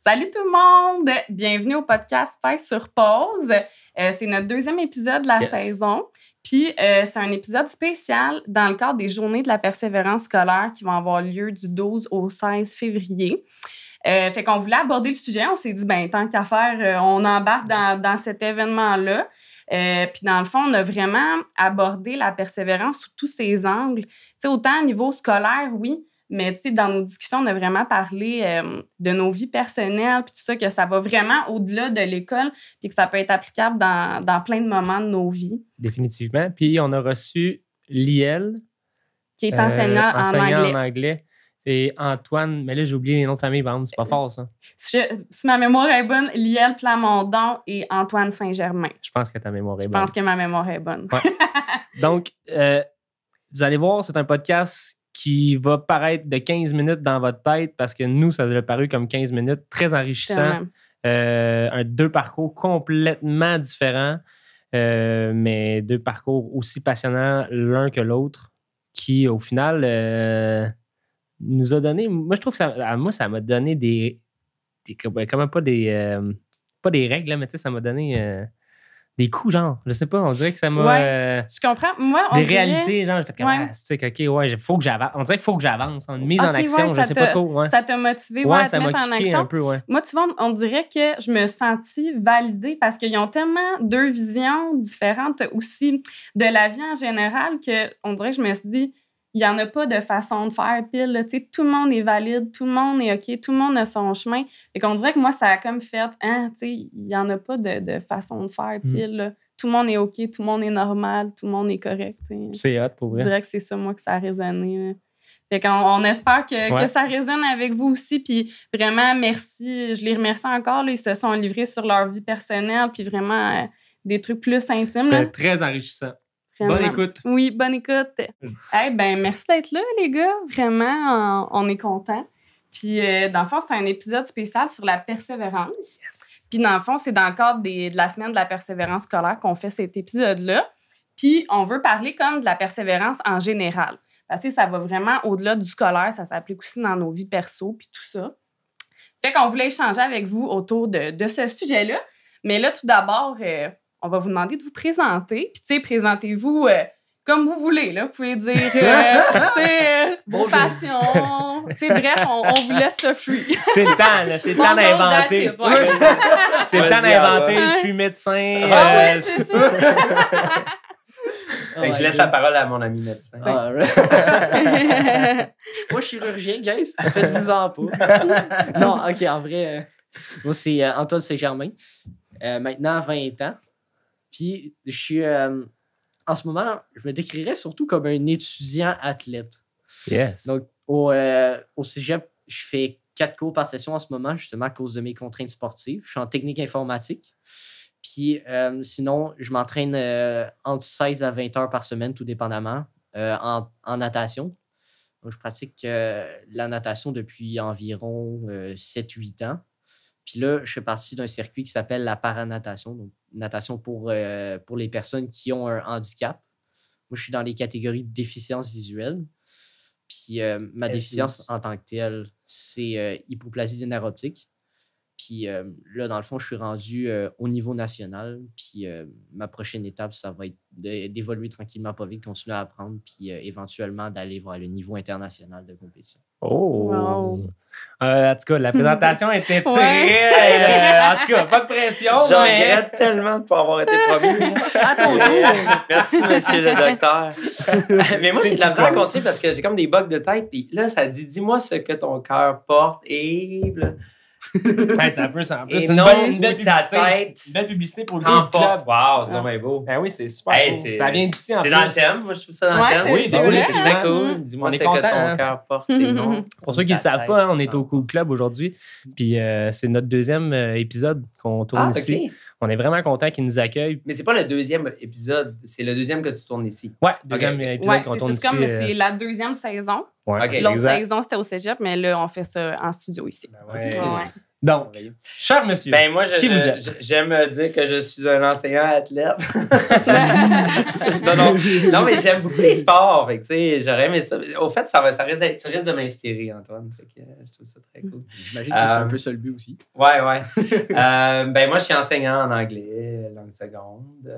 Salut tout le monde! Bienvenue au podcast Faire sur pause. C'est notre deuxième épisode de la saison. Puis, c'est un épisode spécial dans le cadre des Journées de la persévérance scolaire qui vont avoir lieu du 12 au 16 février. Fait qu'on voulait aborder le sujet. On s'est dit, tant qu'à faire, on embarque dans cet événement-là. Puis, dans le fond, on a vraiment abordé la persévérance sous tous ses angles. Tu sais, autant au niveau scolaire, oui, mais tu sais, dans nos discussions, on a vraiment parlé de nos vies personnelles, puis tout ça, que ça va vraiment au-delà de l'école, puis que ça peut être applicable dans plein de moments de nos vies. Définitivement. Puis, on a reçu Liel, qui est enseignant en anglais. Et Antoine, mais là, j'ai oublié les noms de famille, par exemple, c'est pas fort, ça. Si ma mémoire est bonne, Liel Plamondon et Antoine Saint-Germain. Je pense que ta mémoire est bonne. Je pense que ma mémoire est bonne. Ouais. Donc, vous allez voir, c'est un podcast qui va paraître de 15 minutes dans votre tête parce que nous, ça a paru comme 15 minutes, très enrichissant. Deux parcours complètement différents, mais deux parcours aussi passionnants l'un que l'autre qui, au final, nous a donné... Moi, je trouve que ça m'a donné des comment pas des règles, là, mais tu sais, ça m'a donné... des coups, genre. Je sais pas, on dirait que ça m'a... je comprends. Moi, on des dirait... réalités, genre, j'ai fait comme, c'est OK, il faut que j'avance. On dirait qu'il faut que j'avance. Une mise en action, je sais pas trop. Ouais. Ça t'a motivé à te mettre en action? Un peu, ouais. Moi, tu vois, on dirait que je me sentis validée parce qu'ils ont tellement deux visions différentes aussi de la vie en général qu'on dirait que je me suis dit, il n'y en a pas de façon de faire pile. Là. Tout le monde est valide, tout le monde est OK, tout le monde a son chemin. Et qu'on dirait que moi, ça a comme fait, il n'y en a pas de façon de faire pile. Là. Tout le monde est OK, tout le monde est normal, tout le monde est correct. T'sais. C'est hot, pour vrai. Je dirais que c'est ça, moi, que ça a résonné. Là. Fait qu'on espère que ça résonne avec vous aussi. Puis vraiment, merci. Je les remercie encore. Là. Ils se sont livrés sur leur vie personnelle. Puis vraiment, des trucs plus intimes. C'était très enrichissant. Vraiment. Bonne écoute. Oui, bonne écoute. Merci d'être là, les gars. Vraiment, on est contents. Puis, dans le fond, c'est un épisode spécial sur la persévérance. Yes. Puis, dans le fond, c'est dans le cadre de la semaine de la persévérance scolaire qu'on fait cet épisode-là. Puis, on veut parler comme de la persévérance en général. Parce que ça va vraiment au-delà du scolaire. Ça s'applique aussi dans nos vies perso puis tout ça. Fait qu'on voulait échanger avec vous autour de ce sujet-là. Mais là, tout d'abord... on va vous demander de vous présenter. Puis, tu sais, présentez-vous comme vous voulez. Là. Vous pouvez dire vos passions. Bref, on vous laisse le fruit. C'est le temps, là. C'est le temps d'inventer. C'est le temps d'inventer. Je suis médecin. C'est ça. Je laisse la parole à mon ami médecin. Je suis pas chirurgien, guys. Faites-vous-en pas. Non, OK, en vrai, moi, c'est Antoine Saint-Germain. Maintenant, 20 ans. Puis, je suis, en ce moment, je me décrirais surtout comme un étudiant athlète. Yes. Donc, au cégep, je fais 4 cours par session en ce moment, justement à cause de mes contraintes sportives. Je suis en technique informatique. Puis, sinon, je m'entraîne entre 16 à 20 heures par semaine, tout dépendamment, en natation. Donc, je pratique la natation depuis environ 7-8 ans. Puis là, je fais partie d'un circuit qui s'appelle la paranatation, donc natation pour les personnes qui ont un handicap. Moi, je suis dans les catégories de déficience visuelle. Puis ma déficience en tant que telle, c'est hypoplasie des nerfs optiques. Puis là, dans le fond, je suis rendu au niveau national. Puis ma prochaine étape, ça va être d'évoluer tranquillement, pas vite, continuer à apprendre, puis éventuellement d'aller vers le niveau international de compétition. Oh! Wow. En tout cas, la présentation était très... en tout cas, pas de pression. Je regrette tellement de ne pas avoir été promu. À ton tour! Merci, monsieur le docteur. Mais moi, j'ai de la misère à continuer parce que j'ai comme des bugs de tête. Puis là, ça dit, dis-moi ce que ton cœur porte et... C'est un peu ça. Et C'est non, une belle ta publicité. tête. Une belle publicité pour le Emporte. Wow, c'est vraiment beau. Ben oui, c'est super Hey, cool. Ça vient d'ici en plus. C'est dans le thème. Moi, je trouve ça dans le thème. Oui, c'est vrai. c'est très cool. Dis-moi On ce est que content, ton cœur porte et non. Pour ceux qui ne le savent pas, on est au Cool Club aujourd'hui. Puis c'est notre deuxième épisode qu'on tourne ici. On est vraiment content qu'ils nous accueillent. Mais c'est pas le deuxième épisode, c'est le deuxième que tu tournes ici. Ouais, deuxième épisode qu'on tourne ici. C'est la deuxième saison. Ouais, L'autre saison, c'était au cégep, mais là, on fait ça en studio ici. Ouais. Donc, cher monsieur, ben moi, qui vous êtes? J'aime dire que je suis un enseignant athlète. non, mais j'aime beaucoup les sports. Fait que, tu sais, j'aurais aimé ça. Au fait, tu risques de m'inspirer, Antoine. Fait que, je trouve ça très cool. J'imagine que c'est un peu ça le but aussi. Ouais. Ben moi, je suis enseignant en anglais, langue seconde.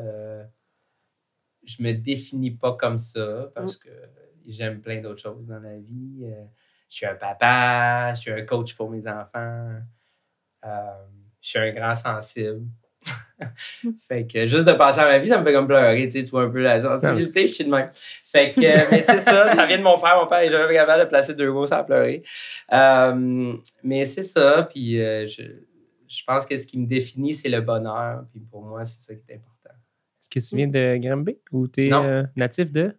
Je me définis pas comme ça parce que j'aime plein d'autres choses dans la vie. Je suis un papa, je suis un coach pour mes enfants. Je suis un grand sensible. Fait que juste de passer à ma vie, ça me fait comme pleurer. Tu vois un peu la sensibilité, je suis de même. Fait que, mais c'est ça vient de mon père. Mon père est jamais capable de placer 2 mots sans pleurer. Mais c'est ça. Puis je pense que ce qui me définit, c'est le bonheur. Puis pour moi, c'est ça qui est important. Est-ce que tu viens de Granby ou tu es natif de?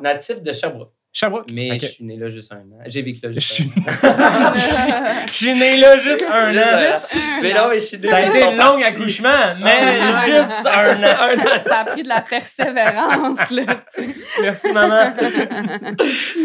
Natif de Sherbrooke. Sherbrooke. Mais je suis né là juste 1 an. J'ai vécu là juste 1 an. Je suis né là juste 1 an. Mais non, mais je suis né. Ça a été un long accouchement, mais juste 1 an. Ça a pris de la persévérance, là. Merci, maman.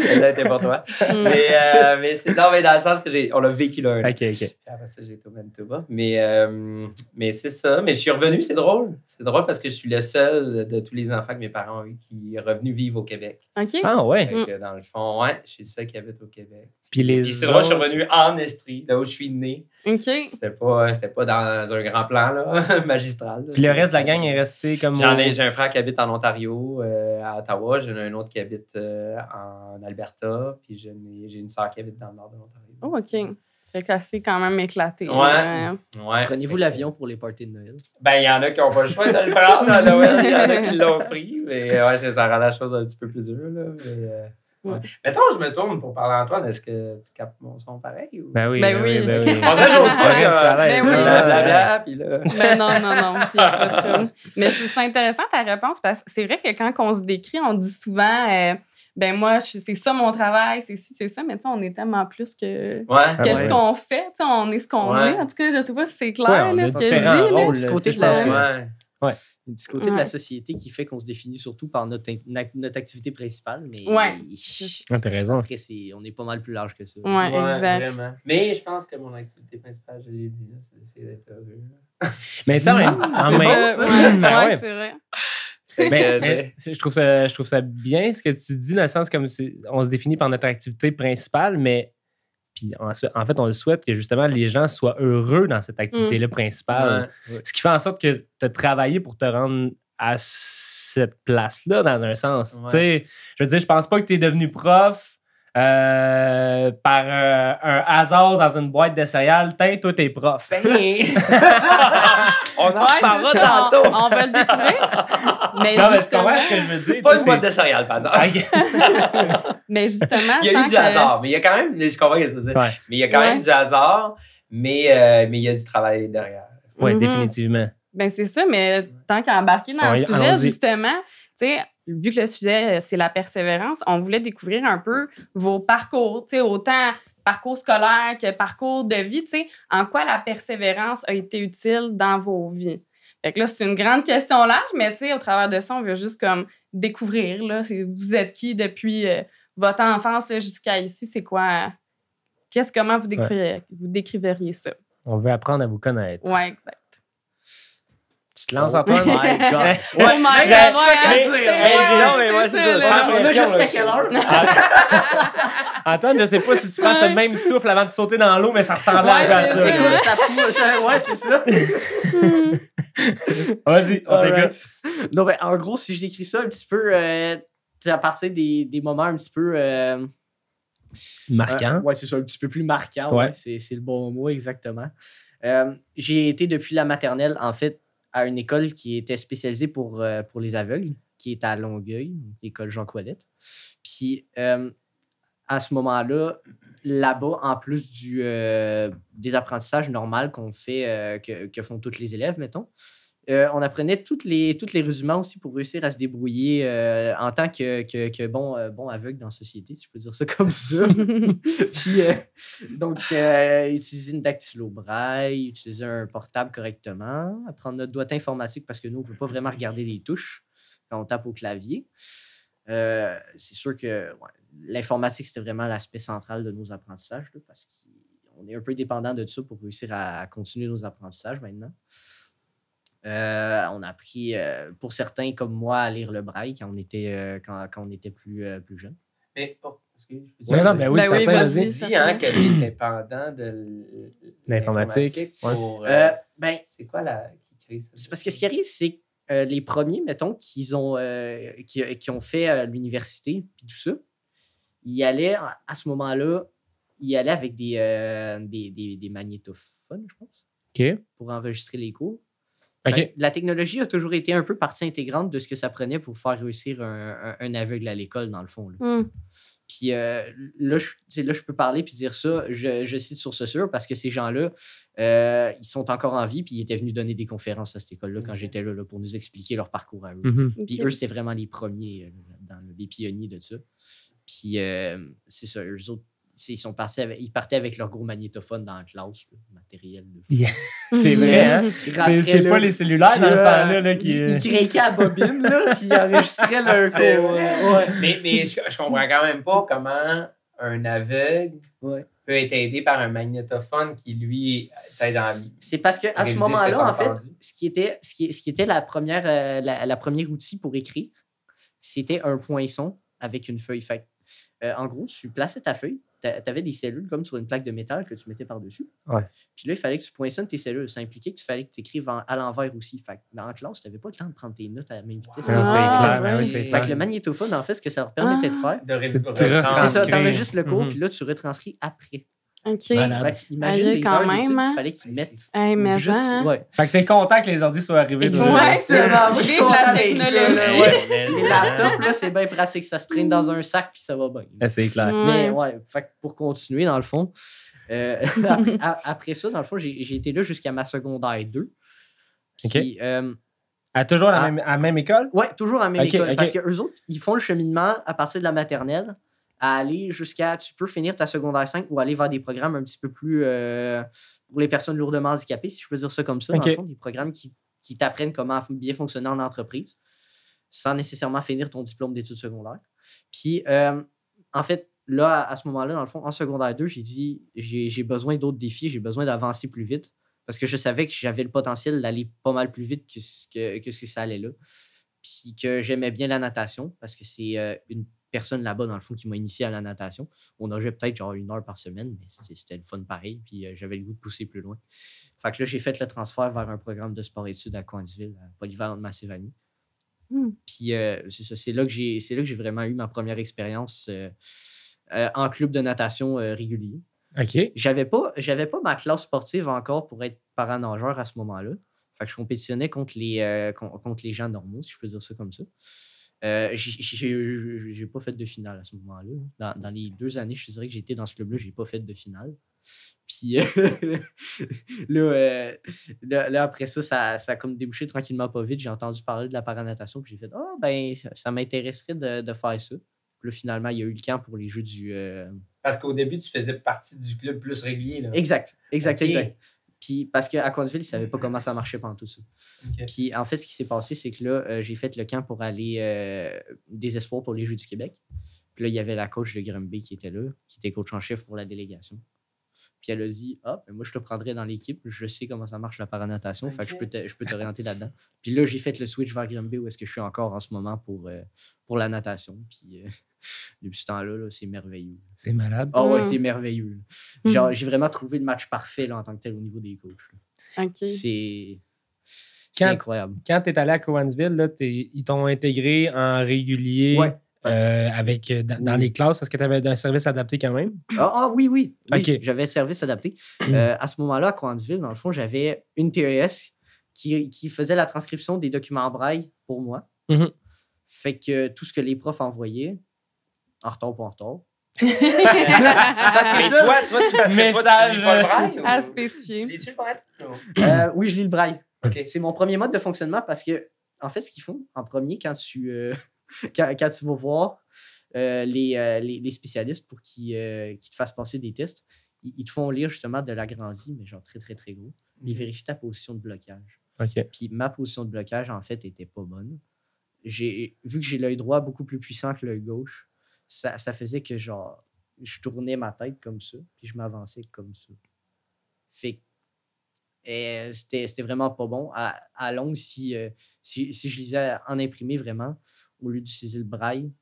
Celle-là était pour toi. mais c'est dans le sens que on l'a vécu là 1 an. OK. Après ça, j'ai été au Manitoba. Mais c'est ça. Mais je suis revenu, c'est drôle. C'est drôle parce que je suis le seul de tous les enfants que mes parents ont eu qui est revenu vivre au Québec. OK. Ah ouais. Dans le fond, je suis le seul qui habite au Québec. Puis c'est vrai, je suis revenu en Estrie, là où je suis né. OK. C'était pas dans un grand plan là, magistral. Là. Puis le reste de la gang est resté comme... J'ai un frère qui habite en Ontario, à Ottawa. J'en ai un autre qui habite en Alberta. Puis j'ai une sœur qui habite dans le nord de l'Ontario. Oh, OK. Fait que c'est quand même éclaté. Ouais. Prenez-vous l'avion pour les parties de Noël? Ben, il y en a qui n'ont pas le choix de le prendre à Noël. Il y en a qui l'ont pris. Mais ça rend la chose un petit peu plus dure. Là. Mettons, je me tourne pour parler à Antoine. Est-ce que tu captes mon son pareil? Ou... Ben oui. Ben oui. On dirait que j'ose pas. Ben oui. Blablabla, puis là... Ben non. Puis y a pas de trouble. Mais je trouve ça intéressant ta réponse parce que c'est vrai que quand on se décrit, on dit souvent... ben moi, c'est ça mon travail, c'est ci, c'est ça, mais tu sais, on est tellement plus que ce qu'on fait, tu sais, on est ce qu'on est. En tout cas, je sais pas si c'est clair, là, ce que je dis. Du côté de du côté de la société qui fait qu'on se définit surtout par notre activité principale, mais t'as raison. Après, on est pas mal plus large que ça. Ouais, exact. Vraiment. Mais je pense que mon activité principale, je l'ai dit, c'est d'essayer d'être heureux. Mais tu sais, ouais, c'est vrai. Mais je trouve ça bien ce que tu dis, dans le sens comme on se définit par notre activité principale, mais puis en fait, on le souhaite que justement les gens soient heureux dans cette activité-là principale. Ce qui fait en sorte que tu as travaillé pour te rendre à cette place-là, dans un sens. Tu sais, je veux dire, je pense pas que tu es devenu prof par un hasard dans une boîte de céréales. Toi, t'es prof. On en parlera tantôt. On va le découvrir. Mais non, mais tu comprends ce que je veux dire? Pas une boîte de céréales, par exemple. Mais justement... Il y a eu du hasard, mais il y a quand même... Je comprends ce que tu veux dire. Mais il y a quand même du hasard, mais il y a du travail derrière. Oui, définitivement. Ben c'est ça, mais tant qu'à embarquer dans le sujet, justement, tu sais, vu que le sujet, c'est la persévérance, on voulait découvrir un peu vos parcours, tu sais, autant parcours scolaire que parcours de vie, tu sais, en quoi la persévérance a été utile dans vos vies. Fait que là, c'est une grande question large, mais tu sais, au travers de ça, on veut juste comme découvrir, là, vous êtes qui depuis votre enfance jusqu'à ici, c'est quoi, comment vous décriveriez ça? On veut apprendre à vous connaître. Ouais, exact. Tu te lances, Antoine? Oh my God. Oh my God. Non, mais moi, c'est ça. On a jusqu'à quelle heure? Antoine, je sais pas si tu prends ce même souffle avant de sauter dans l'eau, mais ça ressemble à ça. Ouais, c'est ça. Vas-y, on t'écoute. Non, ben, en gros, si je décris ça un petit peu à partir des moments un petit peu... marquants. Ouais, c'est ça, un petit peu plus marquant. Ouais. C'est le bon mot, exactement. J'ai été depuis la maternelle, en fait, à une école qui était spécialisée pour les aveugles, qui est à Longueuil, l'école Jean Coilette. Puis, à ce moment-là, là-bas, en plus des apprentissages normaux qu'on fait, que font tous les élèves, mettons, on apprenait tous les rudiments aussi pour réussir à se débrouiller en tant que bon aveugle dans la société, si je peux dire ça comme ça. Puis, donc, utiliser une dactylo-braille, utiliser un portable correctement, apprendre notre doigt informatique parce que nous, on ne peut pas vraiment regarder les touches quand on tape au clavier. C'est sûr que l'informatique, c'était vraiment l'aspect central de nos apprentissages là, parce on est un peu dépendant de ça pour réussir à continuer nos apprentissages maintenant. On a appris, pour certains comme moi, à lire le braille quand on était, quand on était plus jeune. Mais, oui, vas-y, vas-y. Dis hein, que tu es dépendant de l'informatique. Pour, c'est quoi qui crée ça? C'est parce que ce qui arrive, c'est que les premiers, mettons, qui ont fait l'université puis tout ça, ils allaient, à ce moment-là, avec des magnétophones, je pense, pour enregistrer les cours. Okay. La technologie a toujours été un peu partie intégrante de ce que ça prenait pour faire réussir un aveugle à l'école, dans le fond. Là. Puis là, je peux parler puis dire ça. Je cite Source Sûre parce que ces gens-là, ils sont encore en vie puis ils étaient venus donner des conférences à cette école-là quand j'étais là pour nous expliquer leur parcours à eux. Puis eux, c'était vraiment les premiers, les pionniers de ça. Puis c'est ça, eux autres, ils partaient avec leur gros magnétophone dans la classe, le matériel de fou. Yeah. C'est vrai, hein? C'est pas les cellulaires dans ce temps-là qui... Ils craquaient à bobine, là, puis ils enregistraient leur cours. Mais je comprends quand même pas comment un aveugle peut être aidé par un magnétophone qui, lui, t'aide dans la vie. C'est parce qu'à ce moment-là, en fait, ce qui était la première outil pour écrire, c'était un poinçon avec une feuille. Fait en gros, tu plaçais ta feuille, tu avais des cellules comme sur une plaque de métal que tu mettais par-dessus. Ouais. Puis là, il fallait que tu poinçonnes tes cellules. Ça impliquait que tu fallait que tu écrives à l'envers aussi. Fait que dans la classe, tu n'avais pas le temps de prendre tes notes à la même vitesse. C'est clair. Oui, c'est clair. Fait que le magnétophone, en fait, ce que ça leur permettait de faire, c'est ça, tu enregistres le cours, puis là, tu retranscris après. OK. Fait imagine les heures d'études qu'il fallait qu'ils mettent. Juste, Fait que t'es content que les ordi soient arrivés. Ouais, c'est la technologie. Les laptops, là, c'est bien pratique. Ça se traîne dans un sac, puis ça va bien. C'est clair. Mais fait que pour continuer, dans le fond, après ça, dans le fond, j'ai été là jusqu'à ma secondaire 2. Puis, toujours à la même école? Oui, toujours à la même école. Parce qu'eux autres, ils font le cheminement à partir de la maternelle à aller jusqu'à... Tu peux finir ta secondaire 5 ou aller vers des programmes un petit peu plus... pour les personnes lourdement handicapées, si je peux dire ça comme ça. Dans le fond, des programmes qui t'apprennent comment bien fonctionner en entreprise sans nécessairement finir ton diplôme d'études secondaires. Puis, en fait, là, à ce moment-là, dans le fond, en secondaire 2, j'ai dit, j'ai besoin d'autres défis, j'ai besoin d'avancer plus vite parce que je savais que j'avais le potentiel d'aller pas mal plus vite que ce que ça allait là. Puis que j'aimais bien la natation parce que c'est une personne là-bas, dans le fond, qui m'a initié à la natation. On nageait peut-être genre 1 heure par semaine, mais c'était le fun pareil, puis j'avais le goût de pousser plus loin. Fait que là, j'ai fait le transfert vers un programme de sport-études à Coinsville, à Polyvalente Massivani. Puis c'est ça, c'est là que j'ai vraiment eu ma première expérience en club de natation régulier. OK. J'avais pas ma classe sportive encore pour être paranageur à ce moment-là. Fait que je compétitionnais contre les gens normaux, si je peux dire ça comme ça. J'ai pas fait de finale à ce moment-là. Dans les 2 années, je te dirais que j'étais dans ce club-là, j'ai pas fait de finale. Puis là, après ça, ça a comme débouché tranquillement pas vite. J'ai entendu parler de la paranatation, puis j'ai fait ça m'intéresserait de faire ça. Puis là, finalement, il y a eu le camp pour les Jeux du... Parce qu'au début, tu faisais partie du club plus régulier. Là. Exact. Puis parce qu'à Coinsville, ils ne savaient pas comment ça marchait pendant tout ça. Okay. Puis en fait, ce qui s'est passé, c'est que là, j'ai fait le camp pour aller des espoirs pour les Jeux du Québec. Puis là, il y avait la coach de Granby qui était là, qui était coach en chef pour la délégation. Puis elle a dit moi, je te prendrai dans l'équipe. Je sais comment ça marche la paranatation. Fait que je peux t'orienter là-dedans. Puis là, j'ai fait le switch vers Granby où est-ce que je suis encore en ce moment pour la natation. Puis depuis ce temps-là, c'est merveilleux. C'est malade. Ouais, c'est merveilleux. Genre, j'ai vraiment trouvé le match parfait là, en tant que tel au niveau des coachs. OK. C'est incroyable. Quand tu es allé à Cowansville, ils t'ont intégré en régulier dans les classes. Est-ce que tu avais un service adapté quand même? Oui. Okay. J'avais un service adapté. À ce moment-là, à Cowansville, dans le fond, j'avais une TES qui faisait la transcription des documents en braille pour moi. Fait que tout ce que les profs envoyaient, en retard, pas en retard. Parce que toi, tu lis pas le braille? À spécifier. Lis-tu le braille? Oui, je lis le braille. Okay. C'est mon premier mode de fonctionnement parce que, en fait, ce qu'ils font en premier, quand tu vas voir les spécialistes pour qu'ils te fassent passer des tests, ils te font lire justement de l'agrandi, mais genre très, très, très gros. Ils vérifient ta position de blocage. Okay. Puis ma position de blocage, en fait, était pas bonne. Vu que j'ai l'œil droit beaucoup plus puissant que l'œil gauche, ça faisait que genre je tournais ma tête comme ça, puis je m'avançais comme ça. Fait que c'était vraiment pas bon. À longue, si je lisais en imprimé vraiment, au lieu d'utiliser le braille,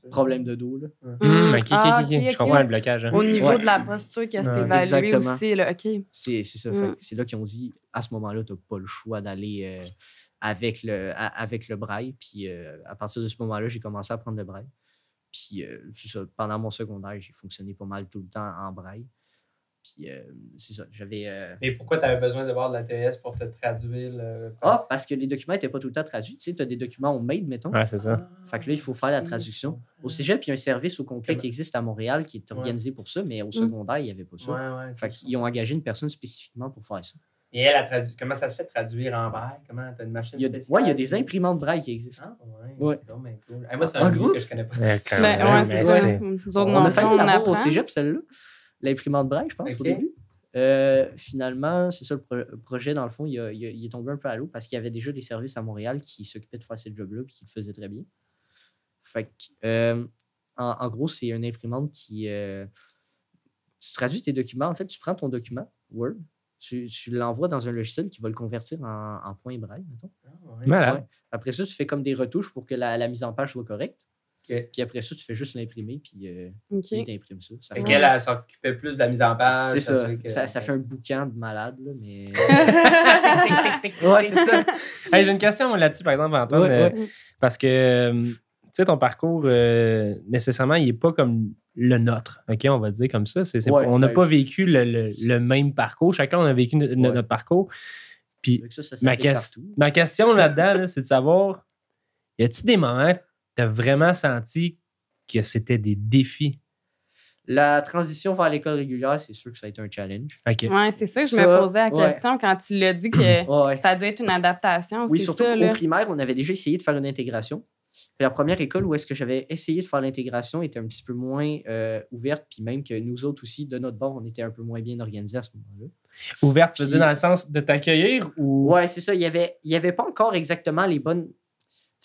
problème de dos. Là. OK. Je comprends le blocage. Hein. Au niveau de la posture que c'est évalué aussi. Là, OK. C'est ça. Fait que c'est là qu'ils ont dit, à ce moment-là, tu n'as pas le choix d'aller avec le braille. Puis à partir de ce moment-là, j'ai commencé à prendre le braille. Puis c'est ça. Pendant mon secondaire, j'ai fonctionné pas mal tout le temps en braille. Puis c'est ça. Et pourquoi tu avais besoin de voir de la TS pour te traduire le. Parce que les documents n'étaient pas tout le temps traduits. Tu sais, tu as des documents homemade, mettons. Ouais, c'est ça. Fait que là, il faut faire la traduction. Au cégep, il y a un service au complet qui existe à Montréal qui est organisé pour ça, mais au secondaire, il n'y avait pas ça. Ouais, fait qu'ils ont engagé une personne spécifiquement pour faire ça. Et elle, comment ça se fait de traduire en braille? Comment tu as une machine spéciale? Oui, il y a des imprimantes braille qui existent. C'est vraiment cool. Moi, c'est un livre que je connais pas. C'est ça. Nous autres, on a failli l'avoir apprend. Au cégep, celle-là. L'imprimante braille, je pense, au début. Finalement, c'est ça le projet, dans le fond, il est tombé un peu à l'eau parce qu'il y avait déjà des services à Montréal qui s'occupaient de faire ce job-là et qui le faisaient très bien. Fait que, en gros, c'est une imprimante qui... tu traduis tes documents. En fait, tu prends ton document Word, tu l'envoies dans un logiciel qui va le convertir en point braille, mettons. Malade. Après ça, tu fais comme des retouches pour que la mise en page soit correcte. Okay. Puis après ça, tu fais juste l'imprimer, puis il t'imprime ça. Fait qu'elle s'occupait plus de la mise en page. C'est ça. Ça fait un boucan de malade, là, mais... Ouais, c'est ça. Hey, j'ai une question là-dessus, par exemple, Antoine. Parce que, tu sais, ton parcours, nécessairement, il n'est pas comme le nôtre. OK, on va dire comme ça. On n'a pas vécu le même parcours. Chacun, on a vécu notre parcours. Puis ma question là-dedans, là, c'est de savoir, y a-tu des moments tu as vraiment senti que c'était des défis? La transition vers l'école régulière, c'est sûr que ça a été un challenge. Okay. Oui, c'est ça que je me posais la question quand tu l'as dit que ça a dû être une adaptation. Oui, surtout qu'au primaire, on avait déjà essayé de faire une intégration. Puis la première école où est-ce que j'avais essayé de faire l'intégration était un petit peu moins ouverte, puis même que nous autres aussi, de notre bord, on était un peu moins bien organisés à ce moment-là. Ouverte, tu veux dire dans le sens de t'accueillir? Ou... Oui, c'est ça. Il y avait pas encore exactement les bonnes...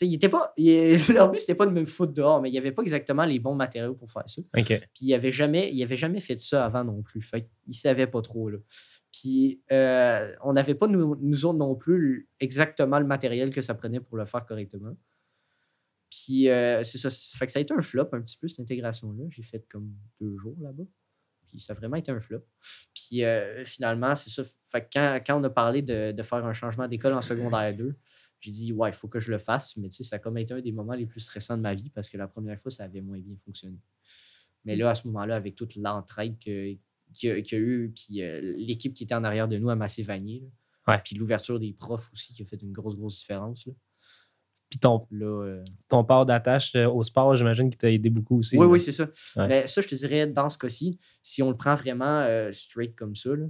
leur but, c'était pas de me foutre dehors, mais il n'y avait pas exactement les bons matériaux pour faire ça. Okay. Puis il avait jamais fait ça avant non plus. Fait qu'il ne savait pas trop. Là. Puis on n'avait pas, nous autres non plus, exactement le matériel que ça prenait pour le faire correctement. Puis c'est ça. Fait que ça a été un flop un petit peu, cette intégration-là. J'ai fait comme 2 jours là-bas. Puis ça a vraiment été un flop. Puis finalement, c'est ça. Fait que quand on a parlé de faire un changement d'école en secondaire 2, j'ai dit, ouais, il faut que je le fasse. Mais tu sais, ça a comme été un des moments les plus stressants de ma vie parce que la première fois, ça avait moins bien fonctionné. Mais là, à ce moment-là, avec toute l'entraide qu'il y a eu, puis l'équipe qui était en arrière de nous à Massé-Vanier, puis l'ouverture des profs aussi qui a fait une grosse différence. Là. Puis ton port d'attache au sport, j'imagine qu'il t'a aidé beaucoup aussi. Oui, c'est ça. Ouais. Mais ça, je te dirais, dans ce cas-ci, si on le prend vraiment straight comme ça, là,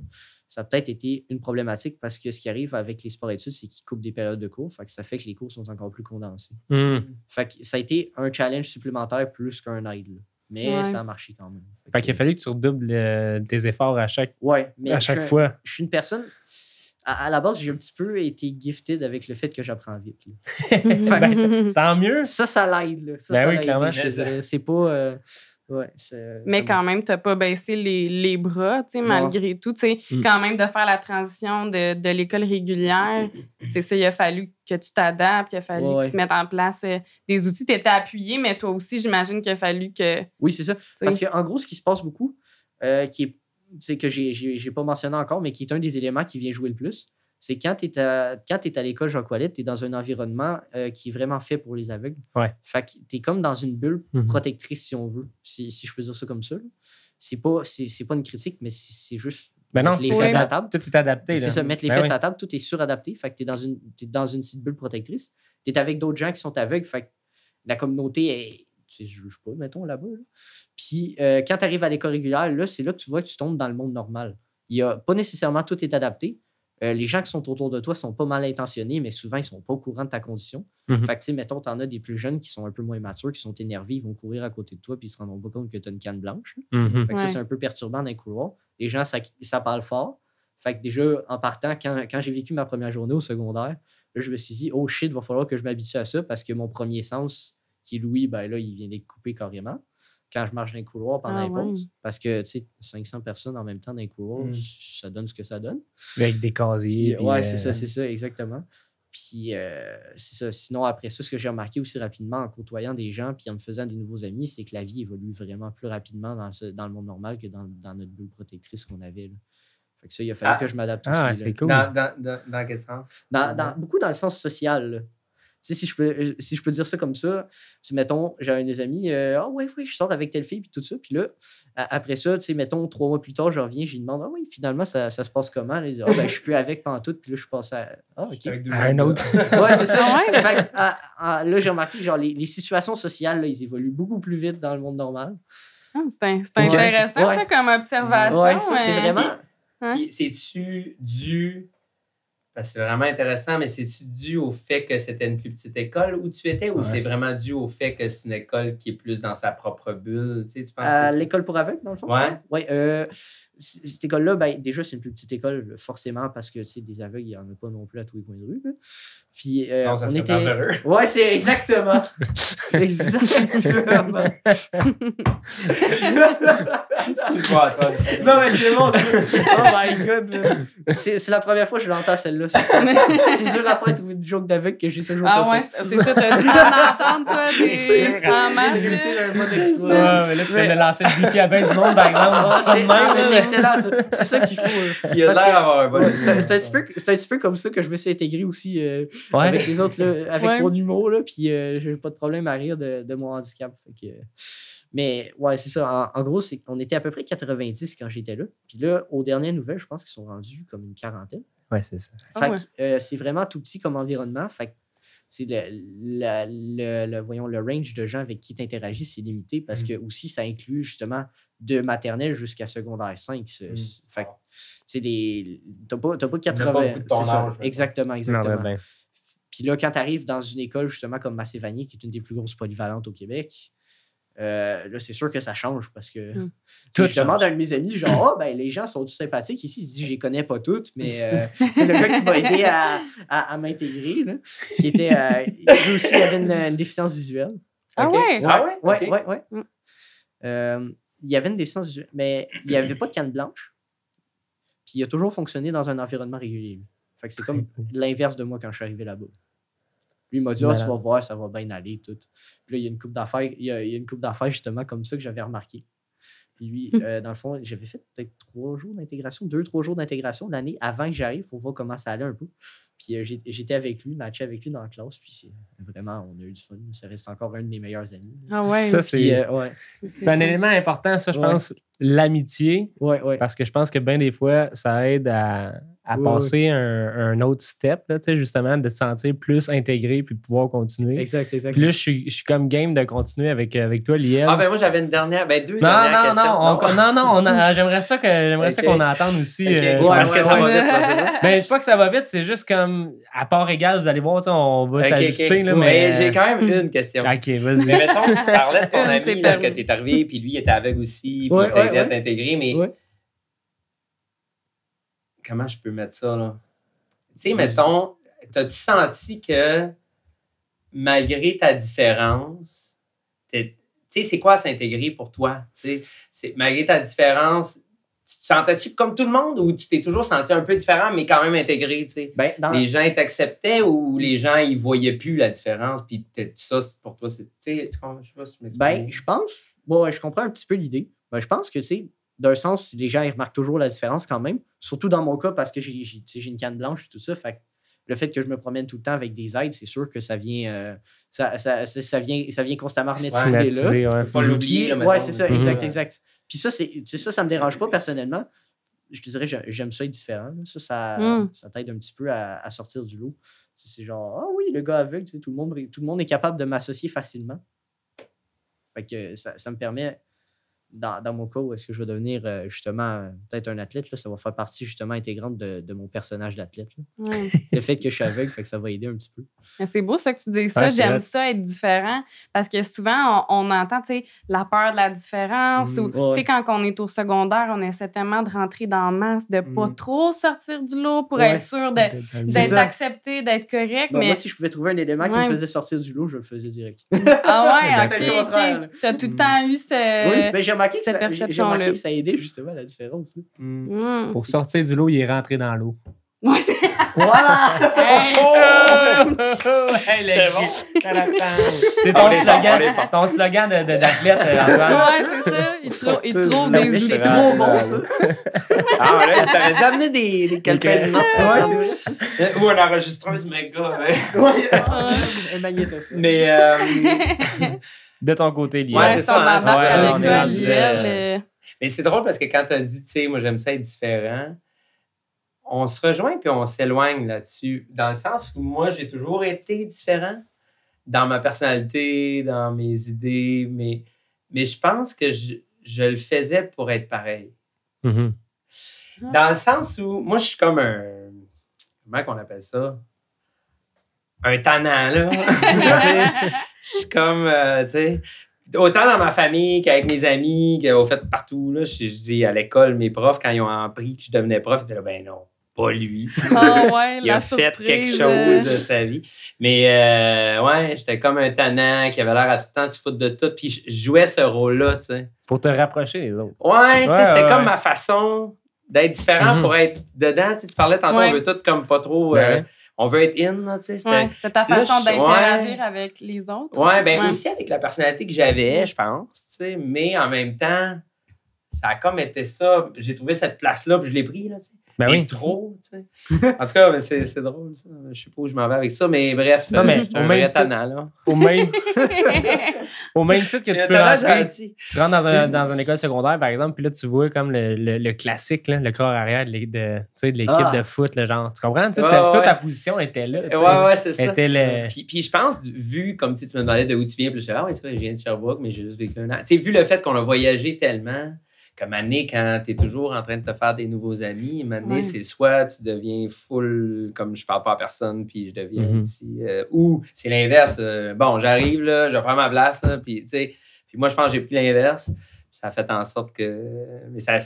ça a peut-être été une problématique parce que ce qui arrive avec les sports-études, c'est qu'ils coupent des périodes de cours. Fait que ça fait que les cours sont encore plus condensés. Fait que ça a été un challenge supplémentaire plus qu'un aide. Là. Mais ça a marché quand même. Fait qu'il a fallu que tu redoubles tes efforts à chaque fois. Je suis une personne... À la base, j'ai un petit peu été gifted avec le fait que j'apprends vite. Tant mieux. Ça l'aide. Là. Ça oui, clairement. C'est pas... mais quand même, tu n'as pas baissé les bras, malgré tout. Quand même, de faire la transition de l'école régulière, c'est ça, il a fallu que tu t'adaptes, il a fallu que tu te mettes en place des outils. Tu étais appuyé, mais toi aussi, j'imagine qu'il a fallu que... Oui, c'est ça. Parce qu'en gros, ce qui se passe beaucoup, c'est que j'ai pas mentionné encore, mais qui est un des éléments qui vient jouer le plus, c'est quand tu es à l'école Jacques-Ouellet, tu es dans un environnement qui est vraiment fait pour les aveugles. Ouais. Fait que tu es comme dans une bulle protectrice, si on veut, si je peux dire ça comme ça. C'est pas une critique, mais c'est juste mettre les fesses à la table. Tout est adapté. C'est ça, mettre les fesses à la table, tout est suradapté. Fait que tu es dans une petite bulle protectrice. Tu es avec d'autres gens qui sont aveugles. Fait que la communauté est... Tu sais, je juge pas, mettons, là-bas. Là. Puis, quand tu arrives à l'école régulière, là, c'est là que tu vois que tu tombes dans le monde normal. Il y a pas nécessairement tout est adapté. Les gens qui sont autour de toi sont pas mal intentionnés, mais souvent, ils sont pas au courant de ta condition. Fait que, tu sais, mettons, t'en as des plus jeunes qui sont un peu moins matures, qui sont énervés, ils vont courir à côté de toi, puis ils se rendront pas compte que tu as une canne blanche. Fait que ça, c'est un peu perturbant dans les couloirs. Les gens, ça parle fort. Fait que déjà, en partant, quand j'ai vécu ma première journée au secondaire, là, je me suis dit, oh shit, il va falloir que je m'habitue à ça parce que mon premier sens, qui est l'ouïe, ben là, il vient d'être coupé carrément. quand je marche dans les couloirs pendant les pauses. Parce que, tu sais, 500 personnes en même temps dans les couloirs, ça donne ce que ça donne. Avec des casiers. Ouais, c'est ça, exactement. Puis, c'est ça. Sinon, après ça, ce que j'ai remarqué aussi rapidement en côtoyant des gens puis en me faisant des nouveaux amis, c'est que la vie évolue vraiment plus rapidement dans le monde normal que dans notre bulle protectrice qu'on avait. Là. Fait que ça, il a fallu que je m'adapte aussi. Ah, c'est cool. Dans quel sens? Beaucoup dans le sens social. Là. Tu sais, si je peux dire ça comme ça, mettons, j'ai un des amis, ouais, je sors avec telle fille, puis tout ça. Puis là, après ça, tu sais, mettons, 3 mois plus tard, je reviens, je lui demande, oui, finalement, ça se passe comment? Là, il dit, je suis plus avec pantoute, puis là, je passe à. OK. À un autre. Ouais, c'est ça. Fait, là, j'ai remarqué que genre, les situations sociales, là, ils évoluent beaucoup plus vite dans le monde normal. C'est intéressant, ça, comme observation. Ouais, ça, c'est vraiment. C'est-tu dû. Parce que c'est vraiment intéressant, mais c'est-tu dû au fait que c'était une plus petite école où tu étais ou c'est vraiment dû au fait que c'est une école qui est plus dans sa propre bulle? Tu sais, tu penses l'école pour aveugles, dans le fond? Oui. Cette école-là, ben, déjà, c'est une plus petite école, forcément, parce que des aveugles, il n'y en a pas non plus à tous les coins de rue. Là. Puis, sinon, ça serait dangereux. Oui, c'est exactement. Exactement. Non, mais c'est bon, ça. Oh my God. C'est la première fois que je l'entends, celle-là. C'est dur à faire trouver une joke d'aveugle que j'ai toujours pas fait. C'est ça, t'as dû en entendre, toi, des en masse. Mais là, tu viens de lancer le défi à bien du monde, par exemple. C'est excellent, ça. C'est ça qu'il faut. Il a l'air d'avoir un bon c'est un petit peu comme ça que je me suis intégré aussi avec les autres, là, avec mon humour, là, puis j'ai pas de problème à rire de mon handicap. Fait que, mais ouais, c'est ça. En gros, on était à peu près 90 quand j'étais là. Puis là, aux dernières nouvelles, je pense qu'ils sont rendus comme une quarantaine. Ouais, c'est ça. Fait que, c'est vraiment tout petit comme environnement. Fait que c'est le range de gens avec qui tu interagis, c'est limité parce que aussi, ça inclut justement de maternelle jusqu'à secondaire 5. Fait que, t'as pas 80. C'est ça. Exactement. Non, puis là, quand tu arrives dans une école justement comme Massé-Vanier, qui est une des plus grosses polyvalentes au Québec, là, c'est sûr que ça change parce que je demande à un de mes amis, genre, les gens sont sympathiques ici. Il dit, je les connais pas toutes, mais c'est le gars qui m'a aidé à m'intégrer, là, qui était. Lui aussi, il avait une déficience visuelle. Ah ouais? Ouais. Il y avait une déficience visuelle, mais il n'y avait pas de canne blanche. Puis il a toujours fonctionné dans un environnement régulier. Fait que c'est comme l'inverse de moi quand je suis arrivé là-bas. Lui, il m'a dit, tu vas voir, ça va bien aller, tout. Puis là, il y a une couple d'affaires, justement, comme ça que j'avais remarqué. Puis lui, dans le fond, j'avais fait peut-être 2-3 jours d'intégration l'année avant que j'arrive pour voir comment ça allait un peu. Puis j'étais avec lui, matché avec lui dans la classe. Puis vraiment, on a eu du fun. Ça reste encore un de mes meilleurs amis. Ah ouais. Ça, c'est un élément important, ça, je pense, l'amitié. Ouais. Parce que je pense que bien des fois, ça aide à passer un autre step, là, justement, de se sentir plus intégré puis de pouvoir continuer. Exact. Puis là, je suis comme game de continuer avec toi, Liel. Ah, ben moi, j'avais deux dernières questions. Non, j'aimerais ça qu'on entende aussi. Parce que ça va vite, c'est ça? Ben, pas que ça va vite, c'est juste comme, à part égal, vous allez voir, on va s'ajuster. Là, mais j'ai quand même une question. OK, vas-y. Mais mettons, tu parlais de ton ami là, que t'es arrivé, puis lui, il était aveugle aussi, puis il t'a intégré, mais... Ouais. Comment je peux mettre ça, là? Tu sais, mettons, t'as-tu senti que malgré ta différence, tu sais, c'est quoi s'intégrer pour toi? Malgré ta différence, tu te sentais-tu comme tout le monde ou tu t'es toujours senti un peu différent, mais quand même intégré, tu sais? Les gens t'acceptaient ou les gens, ils voyaient plus la différence, puis ça, pour toi, c'est... Tu sais, je sais pas si tu m'expliques. Je pense... je comprends un petit peu l'idée. Je pense que, tu sais, d'un sens, les gens ils remarquent toujours la différence quand même. Surtout dans mon cas, parce que j'ai une canne blanche et tout ça. Fait que le fait que je me promène tout le temps avec des aides, c'est sûr que ça vient ça vient constamment remettre cette idée-là. Pas l'oublier. C'est ça, exact. Puis ça, ça me dérange pas personnellement. Je te dirais, j'aime ça être différent. Ça t'aide un petit peu à sortir du lot. C'est genre, ah oui, le gars aveugle, tout le monde est capable de m'associer facilement. Fait que ça me permet dans mon cas, où est-ce que je vais devenir justement peut-être un athlète, là, ça va faire partie justement intégrante de mon personnage d'athlète. Ouais. Le fait que je suis aveugle, fait que ça va aider un petit peu. Mais c'est beau ça que tu dis ça. J'aime ça être différent parce que souvent, on entend la peur de la différence ou quand on est au secondaire, on essaie tellement de rentrer dans la masse, de pas trop sortir du lot pour être sûr d'être accepté, d'être correct. Mais moi, si je pouvais trouver un élément qui me faisait sortir du lot, je le faisais direct. Ah ouais, OK. T'as tout le temps eu Oui, mais j'ai remarqué que ça aidait justement la différence. Pour sortir du lot, il est rentré dans l'eau. Ouais, c'est... Voilà! C'est ton slogan d'athlète, Antoine. Ouais, c'est ça. Il trouve des outils. C'est trop bon, ça. Ah, ouais, t'aurais dû amener des calculs. Ouais, c'est vrai, ça. Ou une enregistreuse méga. Un magnétophone. Mais... de ton côté, Liel. Ouais, c'est ça. On embarque avec toi, Liel. Mais c'est drôle parce que quand t'as dit, tu sais, moi, j'aime ça être différent, on se rejoint puis on s'éloigne là-dessus. Dans le sens où moi, j'ai toujours été différent dans ma personnalité, dans mes idées, mais je pense que je le faisais pour être pareil. Mm-hmm. Dans le sens où, moi, je suis comme un... Comment qu'on appelle ça? Un tannant, là. Je suis comme, tu sais... Autant dans ma famille qu'avec mes amis, au fait partout, là, je dis à l'école, mes profs, quand ils ont appris que je devenais prof, ils étaient là, ben non, pas lui. Il a fait quelque chose de sa vie. Mais ouais, j'étais comme un tannant qui avait l'air à tout le temps de se foutre de tout, puis je jouais ce rôle-là, tu sais. Pour te rapprocher des autres. Ouais, tu sais, c'était comme ma façon d'être différent pour être dedans. Tu parlais tantôt, on veut tout comme pas trop... on veut être in, tu sais. C'est ta façon d'interagir avec les autres. Ouais, ben aussi avec la personnalité que j'avais, je pense, tu sais. Mais en même temps, ça a comme été ça. J'ai trouvé cette place-là, puis je l'ai pris, là, tu sais. Ben oui. Trop, tu sais. En tout cas, c'est drôle, ça. Je sais pas où je m'en vais avec ça, mais bref, non, mais un vrai tannant, là. Au même titre que tu peux rentrer, tu rentres dans une école secondaire, par exemple, puis là, tu vois comme le classique, là, le corps arrière de l'équipe de foot, le genre. Tu comprends? Toute ta position était là. Ouais, c'est ça. Puis je pense, vu, comme tu me demandais de où tu viens, puis je disais, oui, c'est vrai, je viens de Sherbrooke, mais j'ai juste vécu un an. Tu sais, vu le fait qu'on a voyagé tellement... Comme année, quand tu es toujours en train de te faire des nouveaux amis, année, c'est soit tu deviens full, comme je parle pas à personne, puis je deviens un petit... ou c'est l'inverse. Bon, j'arrive, là, je vais faire ma place, là, puis tu sais... Puis moi, je pense que j'ai pris l'inverse. Ça a fait en sorte que... Mais ça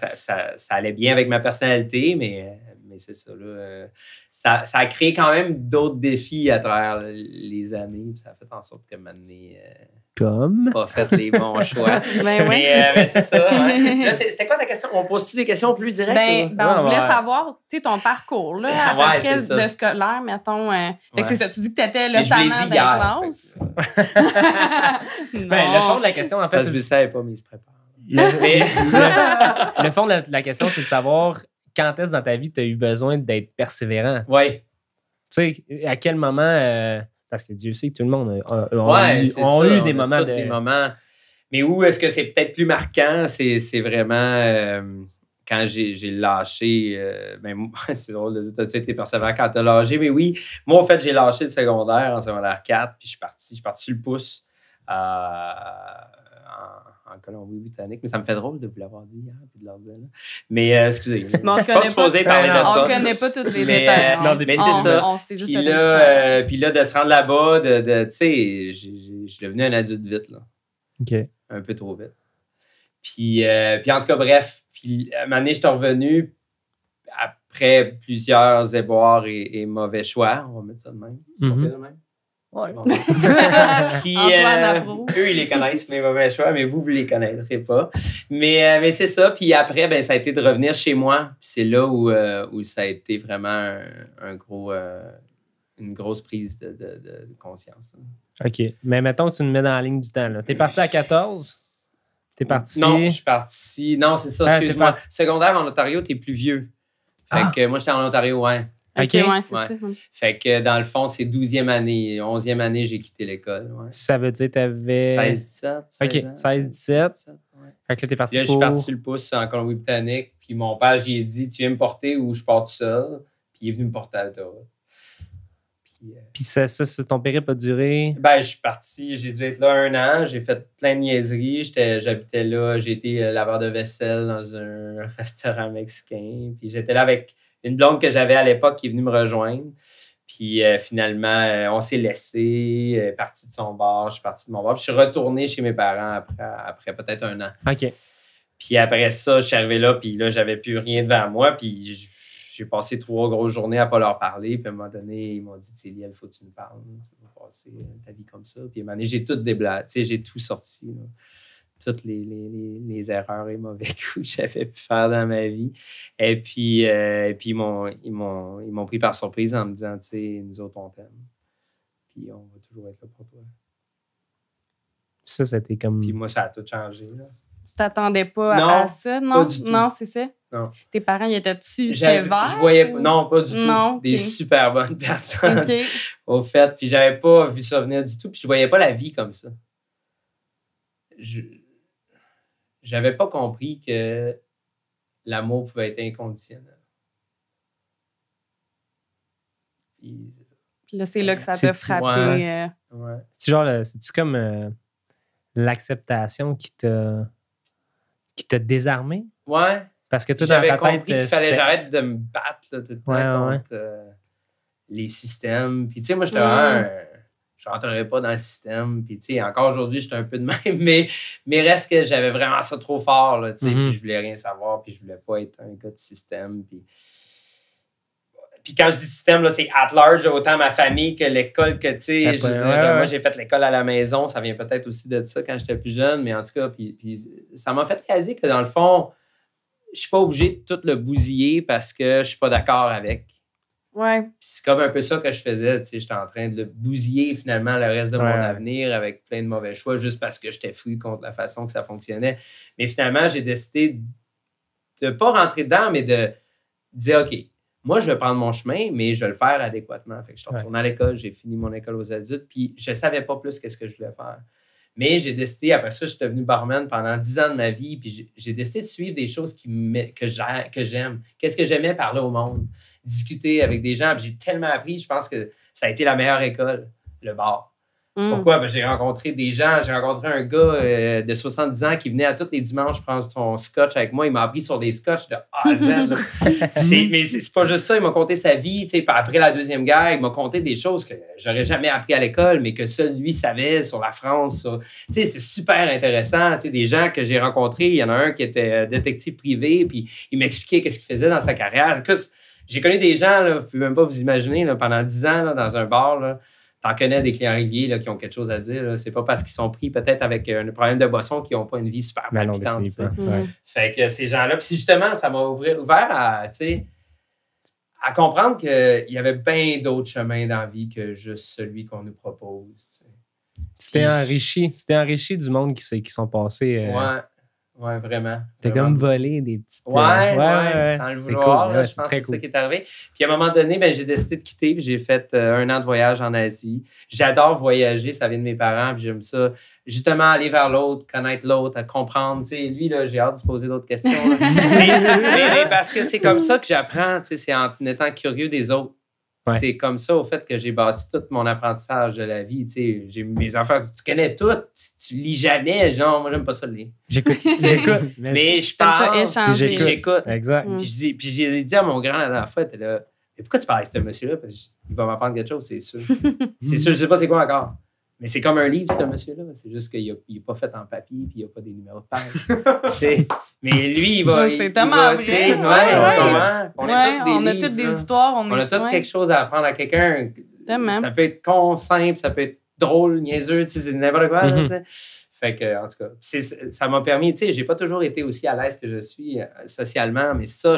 allait bien avec ma personnalité, mais c'est ça, là. Ça a créé quand même d'autres défis à travers les années, puis ça a fait en sorte que année... pas fait les bons choix. Mais c'est ça. Ouais. Là, c'était quoi ta question? On pose-tu des questions plus directes? On voulait savoir ton parcours là, après de scolaire, mettons. Fait que c'est ça. Tu dis que tu étais le tannant de la classe. Le fond de la question, en fait... Parce que je ne savais pas, mais il se prépare. Le fond de la question, c'est de savoir quand est-ce dans ta vie tu as eu besoin d'être persévérant. Oui. Tu sais, à quel moment... Parce que Dieu sait que tout le monde a eu des moments des moments. Mais où est-ce que c'est peut-être plus marquant? C'est vraiment quand j'ai lâché. C'est drôle de dire, t'as-tu été persévérant quand t'as lâché? Mais oui, moi, en fait, j'ai lâché le secondaire en secondaire 4, puis je suis parti sur le pouce en Colombie-Britannique. Mais ça me fait drôle de vous l'avoir dit hier puis de leur dire. Là. Mais excusez. Mais on ne connaît pas tous les détails. Mais c'est ça. On sait juste puis là, de se rendre là-bas, tu sais, je suis devenu un adulte vite. Là. OK. Un peu trop vite. Puis en tout cas, bref. Puis à un moment donné, je suis revenu après plusieurs éboires et mauvais choix. On va mettre ça de même. Mm-hmm. De même. Ouais. Bon. Puis, eux, ils les connaissent, mes mauvais choix, mais vous les connaîtrez pas. Mais c'est ça. Puis après, ça a été de revenir chez moi. Puis c'est là où ça a été vraiment une grosse prise de conscience. OK. Mais mettons que tu nous mets dans la ligne du temps. Tu es parti à 14? T'es parti... Non, je suis parti... Non, c'est ça, excuse-moi. Secondaire en Ontario, t'es plus vieux. Fait que moi, j'étais en Ontario, ouais. OK, ouais, c'est ça. Fait que dans le fond, c'est 12e année. 11e année, j'ai quitté l'école. Ouais. Ça veut dire que tu avais... 16-17. OK, 16-17. Ouais. Fait que là, t'es parti là, je suis parti sur le pouce en Colombie-Britannique. Puis mon père, j'ai dit, tu viens me porter ou je pars tout seul. Puis il est venu me porter à l'autoroute. Puis ça, ton périple a duré? Ben, je suis parti, j'ai dû être là 1 an, j'ai fait plein de niaiseries, j'habitais là, j'ai été laveur de vaisselle dans un restaurant mexicain, puis j'étais là avec une blonde que j'avais à l'époque qui est venue me rejoindre. Puis finalement, on s'est laissé, elle est partie de son bar, je suis parti de mon bar. Puis je suis retourné chez mes parents après peut-être 1 an. OK. Puis après ça, je suis arrivé là, puis là, j'avais plus rien devant moi. Puis j'ai passé 3 grosses journées à pas leur parler. Puis à un moment donné, ils m'ont dit, tu sais, Liel, faut que tu nous parles. Tu vas passer ta vie comme ça. Puis à un moment donné, j'ai tout déblaté. Tu sais, j'ai tout sorti, là. Toutes les erreurs et mauvais coups que j'avais pu faire dans ma vie. Et puis ils m'ont pris par surprise en me disant, tu sais, nous autres, on t'aime. Puis on va toujours être là pour toi. Ça, c'était comme... Puis moi, ça a tout changé, là. Tu t'attendais pas à ça? Non, pas du tout. Non, c'est ça? Non. Tes parents, ils étaient-tu sévères? Je voyais... Non, pas du tout. Non, okay. Des super bonnes personnes, OK. au fait. Puis j'avais pas vu ça venir du tout. Puis je voyais pas la vie comme ça. J'avais pas compris que l'amour pouvait être inconditionnel. Puis là, c'est là que ça t'a frappé. Ouais. C'est genre, c'est-tu comme l'acceptation qui t'a désarmé? Ouais. Parce que toi, j'avais dans ta compris tête, qu'il fallait que j'arrête de me battre là, tout le temps contre les systèmes. Puis tu sais, moi, j'étais vraiment... Je rentrerais pas dans le système. Puis, tu sais, encore aujourd'hui, j'étais un peu de même, mais reste que j'avais vraiment ça trop fort, là, tu sais, puis je voulais rien savoir, puis je voulais pas être un gars de système. Puis quand je dis système, là, c'est at large, autant ma famille que l'école que, tu sais, je veux dire, moi, j'ai fait l'école à la maison, ça vient peut-être aussi de ça quand j'étais plus jeune, mais en tout cas, puis ça m'a fait réaliser que, dans le fond, je suis pas obligé de tout le bousiller parce que je suis pas d'accord avec. Ouais. Puis c'est comme un peu ça que je faisais, tu sais, j'étais en train de le bousiller finalement le reste de mon avenir avec plein de mauvais choix juste parce que j'étais fou contre la façon que ça fonctionnait. Mais finalement, j'ai décidé de pas rentrer dedans, mais de dire, OK, moi, je vais prendre mon chemin, mais je vais le faire adéquatement. Fait que je suis retourné à l'école, j'ai fini mon école aux adultes, puis je savais pas plus qu'est-ce que je voulais faire. Mais j'ai décidé, après ça, je suis devenu barman pendant 10 ans de ma vie, puis j'ai décidé de suivre des choses que j'aime. Qu'est-ce que j'aimais parler au monde? Discuter avec des gens. Puis j'ai tellement appris, je pense que ça a été la meilleure école, le bar. Pourquoi? Ben, j'ai rencontré des gens. J'ai rencontré un gars de 70 ans qui venait à tous les dimanches prendre son scotch avec moi. Il m'a appris sur des scotch de A à Z. Mais c'est pas juste ça. Il m'a conté sa vie. Après la Deuxième Guerre, il m'a conté des choses que j'aurais jamais appris à l'école, mais que seul lui savait sur la France. C'était super intéressant. Des gens que j'ai rencontrés, il y en a un qui était détective privé, puis il m'expliquait qu'est-ce qu'il faisait dans sa carrière. Écoute, j'ai connu des gens, là, vous ne pouvez même pas vous imaginer, là, pendant 10 ans, là, dans un bar, là, t'en connais des clients réguliers là, qui ont quelque chose à dire. Là. C'est pas parce qu'ils sont pris peut-être avec un problème de boisson qu'ils n'ont pas une vie super palpitante. Fait que ces gens-là, puis justement, ça m'a ouvert à comprendre qu'il y avait bien d'autres chemins dans la vie que juste celui qu'on nous propose. T'sais. Tu t'es enrichi du monde qui sont passés. Ouais, vraiment. T'as comme volé des petites... sans le vouloir. Cool, là, je pense que c'est ça qui est arrivé. Puis à un moment donné, j'ai décidé de quitter. Puis j'ai fait 1 an de voyage en Asie. J'adore voyager, ça vient de mes parents. Puis j'aime ça. Justement, aller vers l'autre, connaître l'autre, comprendre. Tu sais, lui, là, j'ai hâte de se poser d'autres questions. mais parce que c'est comme ça que j'apprends. Tu sais, c'est en étant curieux des autres. Ouais. C'est comme ça, au fait, que j'ai bâti tout mon apprentissage de la vie. Tu sais, j'ai mes enfants, tu connais tout, tu lis jamais. Genre, moi, j'aime pas ça le lire. J'écoute. Mais je parle, puis j'écoute. Exact. Puis j'ai dit à mon grand la dernière fois, t'es là, mais pourquoi tu parles avec ce monsieur-là? Parce qu'il va m'apprendre quelque chose, c'est sûr. C'est sûr, je sais pas c'est quoi encore. Mais c'est comme un livre, ce monsieur-là. C'est juste qu'il n'est pas fait en papier puis il n'y a pas des numéros de page. Mais lui, il va... C'est tellement vrai. On a toutes des histoires. On a toutes quelque chose à apprendre à quelqu'un. Ça peut être con, simple, ça peut être drôle, niaiseux, c'est n'importe quoi. Là, fait que, en tout cas, ça m'a permis... Tu sais, j'ai pas toujours été aussi à l'aise que je suis socialement, mais ça,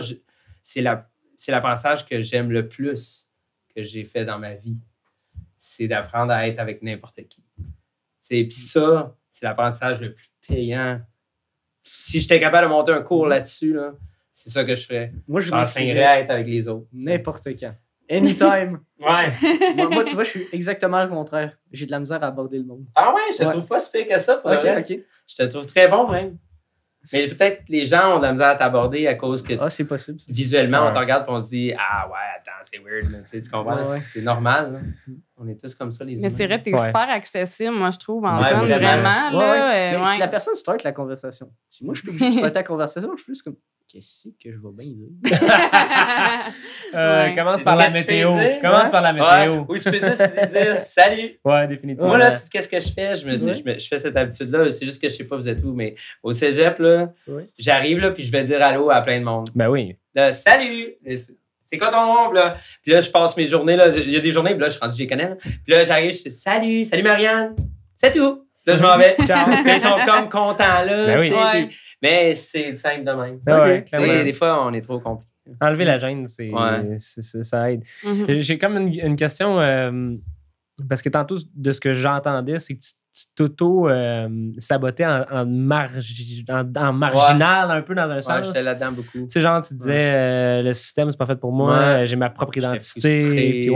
c'est l'apprentissage que j'aime le plus que j'ai fait dans ma vie. C'est d'apprendre à être avec n'importe qui. Puis ça, c'est l'apprentissage le plus payant. Si j'étais capable de monter un cours là-dessus, là, c'est ça que je ferais. Moi, je m'enseignerais à être avec les autres. N'importe quand. Anytime. Ouais. moi, tu vois, je suis exactement le contraire. J'ai de la misère à aborder le monde. Ah ouais, je te trouve pas si pire que ça. Pour OK. Je te trouve très bon, même. Mais peut-être que les gens ont de la misère à t'aborder à cause que c'est possible. visuellement, on te regarde et on se dit ah ouais, attends, c'est weird. Mais, tu comprends? Ouais. C'est normal. Là. On est tous comme ça, les humains. Mais c'est vrai, t'es super accessible, moi, je trouve, Antoine, vraiment. vraiment. Là, mais si la personne start la conversation, si moi je suis obligé de starter la conversation, je suis plus comme qu'est-ce que je vais bien dire? Commence par la météo. Commence par la météo. Ou tu peux juste dire salut. Ouais, définitivement. Moi, là, tu sais qu'est-ce que je fais? Je fais cette habitude-là. C'est juste que je sais pas vous êtes où, mais au cégep, là, j'arrive là, puis je vais dire allô à plein de monde. Ben oui. Là, salut! C'est quoi ton nom? Là? Puis là, je passe mes journées. Là. Il y a des journées, puis là, je suis rendu, je les connais. Là. Puis là, j'arrive, je dis salut Marianne. C'est tout. Là, je m'en vais. Ciao. Puis ils sont comme contents là. Ben oui. Puis, mais c'est simple de même. Ouais, des fois, on est trop compliqué. Enlever la gêne, ça aide. J'ai comme une question, parce que tantôt, de ce que j'entendais, c'est que tu t'auto-sabotais en marginal, un peu dans un sens. J'étais là-dedans beaucoup. Tu sais, genre, tu disais, le système, c'est pas fait pour moi, j'ai ma propre identité. Puis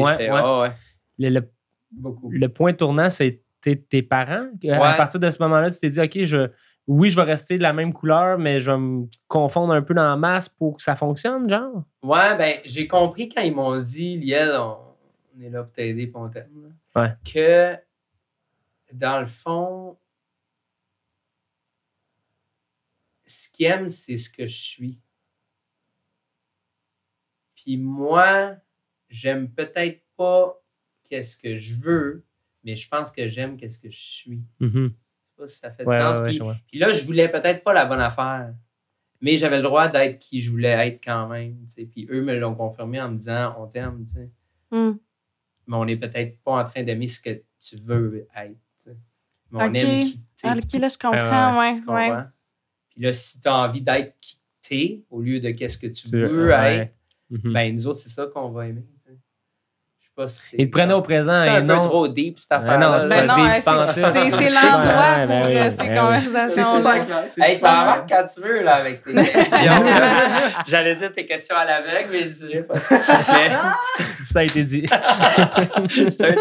le point tournant, c'était tes parents. À partir de ce moment-là, tu t'es dit, OK, je vais rester de la même couleur, mais je vais me confondre un peu dans la masse pour que ça fonctionne, genre? Ouais, ben, j'ai compris quand ils m'ont dit, Liel, on est là pour t'aider, pour on t'aime, que, dans le fond, ce qu'ils aiment, c'est ce que je suis. Puis moi, j'aime peut-être pas qu'est-ce que je veux, mais je pense que j'aime qu'est-ce que je suis. Mm-hmm. Je sais pas si ça fait du sens. Puis là, je voulais peut-être pas la bonne affaire, mais j'avais le droit d'être qui je voulais être quand même. T'sais. Puis eux me l'ont confirmé en me disant on t'aime, tu sais. Mais on n'est peut-être pas en train d'aimer ce que tu veux être. T'sais. Mais on aime qui t'es. OK, là, je comprends, Tu comprends? Puis là, si tu as envie d'être qui t'es au lieu de qu'est-ce que tu veux être, ben nous autres, c'est ça qu'on va aimer. Ils te prenaient au présent. C'est un peu trop deep, cette affaire. Non, c'est pas deep. C'est l'endroit pour ces conversations. C'est super clair. Hey, t'en quand tu veux, là, avec tes questions. J'allais dire tes questions à l'aveugle, mais je dirais pas ce que tu fais. Ça a été dit. Je t'ai un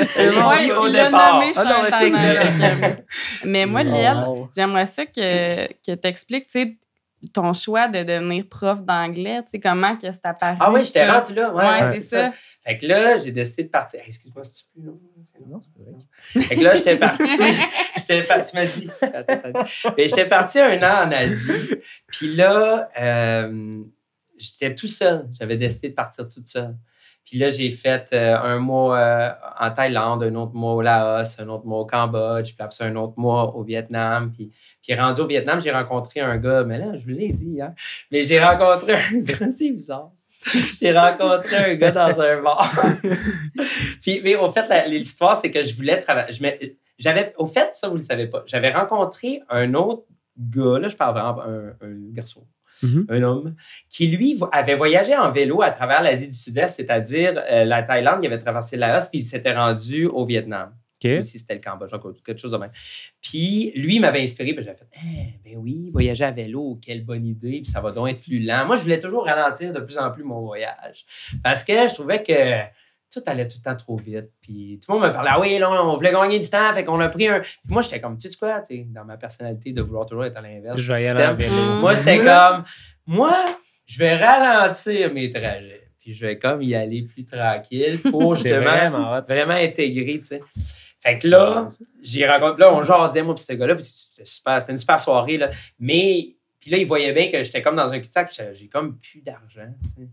c'est bon, au départ. C'est excellent. Mais moi, Liel, j'aimerais ça que tu expliques, tu sais, ton choix de devenir prof d'anglais, tu sais, comment que c'est apparu? Ah oui, j'étais rendu là. Ouais, c'est ça. Fait que là, j'ai décidé de partir. Hey, excuse-moi, si tu peux. Non, c'est vrai. Fait que là, j'étais parti. Tu m'as dit. Mais j'étais parti 1 an en Asie. Puis là, j'étais tout seul. J'avais décidé de partir toute seule. Puis là, j'ai fait 1 mois en Thaïlande, un autre mois au Laos, un autre mois au Cambodge, puis après ça, un autre mois au Vietnam. Puis rendu au Vietnam, j'ai rencontré un gars, mais là, je vous l'ai dit hier, mais j'ai rencontré un gars, c'est bizarre ça. J'ai rencontré un gars dans un bar. Puis, mais au fait, l'histoire, c'est que je voulais travailler. Au fait, ça, vous ne le savez pas, j'avais rencontré un autre gars, là, je parle vraiment un garçon. Un homme qui, lui, avait voyagé en vélo à travers l'Asie du Sud-Est, c'est-à-dire la Thaïlande, il avait traversé le Laos, puis il s'était rendu au Vietnam. Ou si c'était le Cambodge, quelque chose de même. Puis, lui, il m'avait inspiré, puis j'avais fait ben oui, voyager à vélo, quelle bonne idée, puis ça va donc être plus lent. Moi, je voulais toujours ralentir de plus en plus mon voyage parce que je trouvais que tout allait tout le temps trop vite. Puis tout le monde me parlait, ah oui, là, on voulait gagner du temps, fait qu'on a pris un. Puis moi, j'étais comme, tu sais quoi, dans ma personnalité de vouloir toujours être à l'inverse. Je vais y aller en vélo. Moi, c'était comme, moi, je vais ralentir mes trajets. Puis je vais comme y aller plus tranquille pour justement vraiment intégrer, tu sais. Fait que là, j'ai rencontré, là, on jasait, moi, puis ce gars-là, puis c'était une super soirée, là. Mais, puis là, il voyait bien que j'étais comme dans un cul-de-sac, puis j'ai comme plus d'argent, tu sais.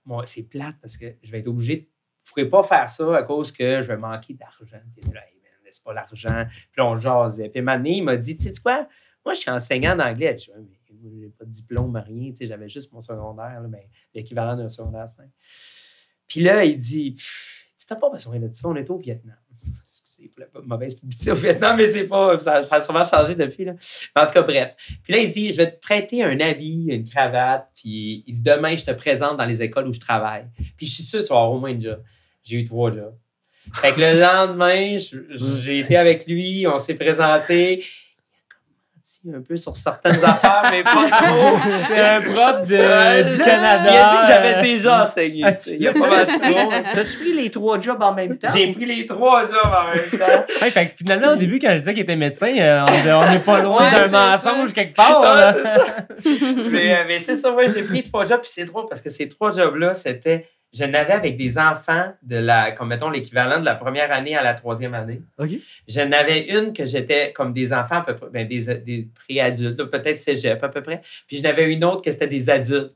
Moi, c'est plate parce que je vais être obligé je ne pourrais pas faire ça à cause que je vais manquer d'argent. T'es là, hey, man, laisse pas l'argent. Puis là, on jasait. Puis Mané, il m'a dit, tu sais quoi, moi, je suis enseignant d'anglais. Je dis, mais je n'ai pas de diplôme, rien. Tu sais, j'avais juste mon secondaire, là, mais l'équivalent d'un secondaire 5. Puis là, il dit, tu n'as pas besoin de ça, on est au Vietnam. Excusez pour la mauvaise publicité au Vietnam, mais c'est pas, ça a sûrement changé depuis. Là. En tout cas, bref. Puis là, il dit, je vais te prêter un habit, une cravate. Puis il dit, demain, je te présente dans les écoles où je travaille. Puis je suis sûr que tu vas avoir au moins une job. J'ai eu 3 jobs. Fait que le lendemain, j'ai été avec lui, on s'est présenté. Il a aussi un peu sur certaines affaires, mais pas trop. C'est un prof du Canada. Il a dit que j'avais déjà enseigné. Il y a pas mal de trop. T'as-tu pris les 3 jobs en même temps? J'ai pris les 3 jobs en même temps. Ouais, fait que finalement, au début, quand je disais qu'il était médecin, on n'est pas loin d'un mensonge quelque part. Ouais, c'est ça. mais c'est ça, ouais, j'ai pris 3 jobs, puis c'est drôle parce que ces 3 jobs-là, c'était. Je n'avais avec des enfants comme mettons l'équivalent de la première année à la 3e année. Okay. Je n'avais une que j'étais comme des enfants à peu près, des pré-adultes, peut-être cégep à peu près. Puis je n'avais une autre que c'était des adultes.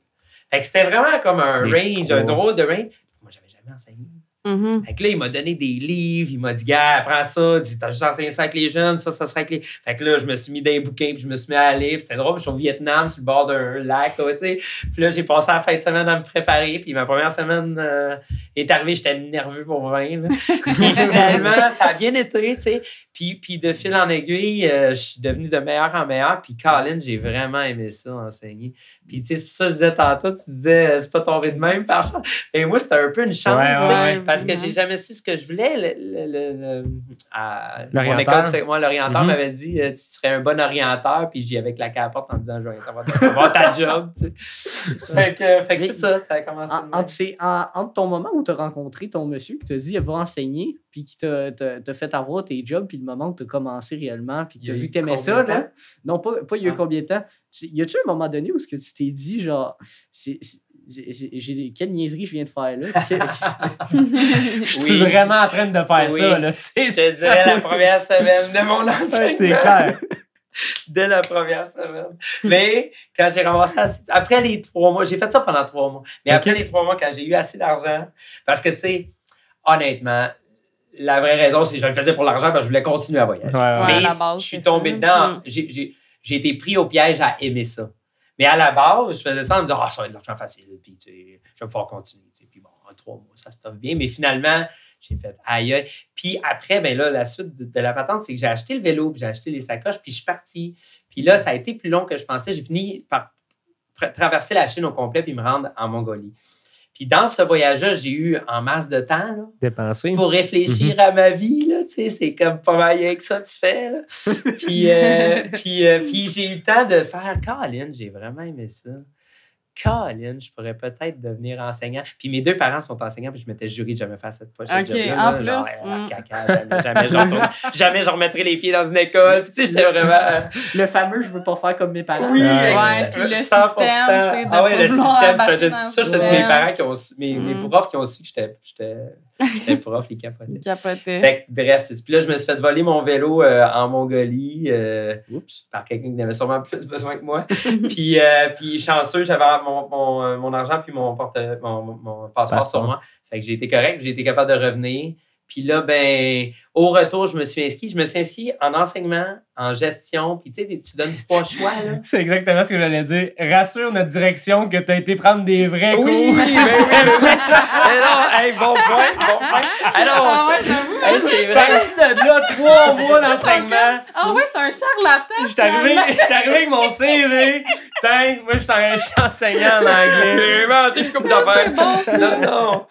Fait que c'était vraiment comme un range, un drôle de range. Moi, j'avais jamais enseigné. Fait que là, il m'a donné des livres, il m'a dit, gars, apprends ça, t'as juste enseigné ça avec les jeunes, ça sera avec les. Fait que là, je me suis mis dans les bouquins, puis je me suis mis à aller, puis c'était drôle, puis je suis au Vietnam, sur le bord d'un lac, tu sais. Puis là, j'ai passé la fin de semaine à me préparer, puis ma première semaine est arrivée, j'étais nerveux pour 20. Là. Puis finalement, ça a bien été, tu sais. Puis de fil en aiguille, je suis devenu de meilleur en meilleur, puis Colin, j'ai vraiment aimé ça, enseigner. Puis tu sais, c'est pour ça que je disais tantôt, tu disais, c'est pas tombé de même par chance. Et moi, c'était un peu une chance, parce que j'ai jamais su ce que je voulais. Mon école, moi, l'orienteur m'avait dit tu serais un bon orienteur, puis j'y avais claqué à la porte en disant je vais savoir ta job. Tu sais. Fait que c'est ça a commencé. Entre ton moment où tu as rencontré ton monsieur qui t'a dit va enseigner, puis qui t'a fait avoir tes jobs, puis le moment où tu as commencé réellement, puis que tu as vu que tu aimais ça, là. Non, pas il y a combien de temps. Y a-tu un moment donné où ce que tu t'es dit, genre, quelle niaiserie je viens de faire là? Je suis vraiment en train de faire ça, là. Je te dirais la première semaine de mon enseignement. C'est clair. Dès la première semaine. Mais quand j'ai ramassé après les 3 mois, j'ai fait ça pendant 3 mois. Mais après les 3 mois, quand j'ai eu assez d'argent, parce que, tu sais, honnêtement, la vraie raison, c'est que je le faisais pour l'argent parce que je voulais continuer à voyager. Mais je suis tombé dedans. J'ai été pris au piège à aimer ça. Mais à la base, je faisais ça en me disant, ça va être de l'argent facile, puis tu sais, je vais pouvoir continuer. Tu sais. Puis bon, en 3 mois, ça se tape bien. Mais finalement, j'ai fait aïe. Puis après, ben là, la suite de la patente, c'est que j'ai acheté le vélo, puis j'ai acheté les sacoches, puis je suis parti. Puis là, ça a été plus long que je pensais. J'ai fini par traverser la Chine au complet, puis me rendre en Mongolie. Puis dans ce voyage-là, j'ai eu en masse de temps là, dépenser pour réfléchir à ma vie. Là, tu sais, c'est comme pas mal rien que ça tu fais. Là. Puis j'ai eu le temps de faire « Colin, j'ai vraiment aimé ça. Colin, je pourrais peut-être devenir enseignant. » Puis mes 2 parents sont enseignants, puis je m'étais juré de jamais faire cette pochette job-là. En plus. Genre, caca, jamais je remettrai les pieds dans une école. Puis tu sais, j'étais vraiment... Le fameux « je veux pas faire comme mes parents ». Oui, puis le 100%. système, Ah ouais, le système. Je dis ça, je dis mes parents parents qui ont su, mes profs qui ont su que j'étais prof, ils capotaient. Fait que, bref, puis là, je me suis fait voler mon vélo en Mongolie par quelqu'un qui avait sûrement plus besoin que moi. puis chanceux, j'avais mon argent puis mon passeport sur moi. Fait que j'ai été correct, j'ai été capable de revenir. Puis là, ben, au retour, je me suis inscrit en enseignement, en gestion. Puis tu sais, tu donnes 3 choix. Là. C'est exactement ce que j'allais dire. Rassure notre direction que tu as été prendre des vrais cours. Oui. Alors, hey, bon point. Alors, c'est vrai. De là, 3 mois d'enseignement. Ah ouais, c'est un charlatan. Je suis arrivé avec mon CV. Moi, je suis enseignant en anglais. J'ai inventé une couple d'affaires. Non,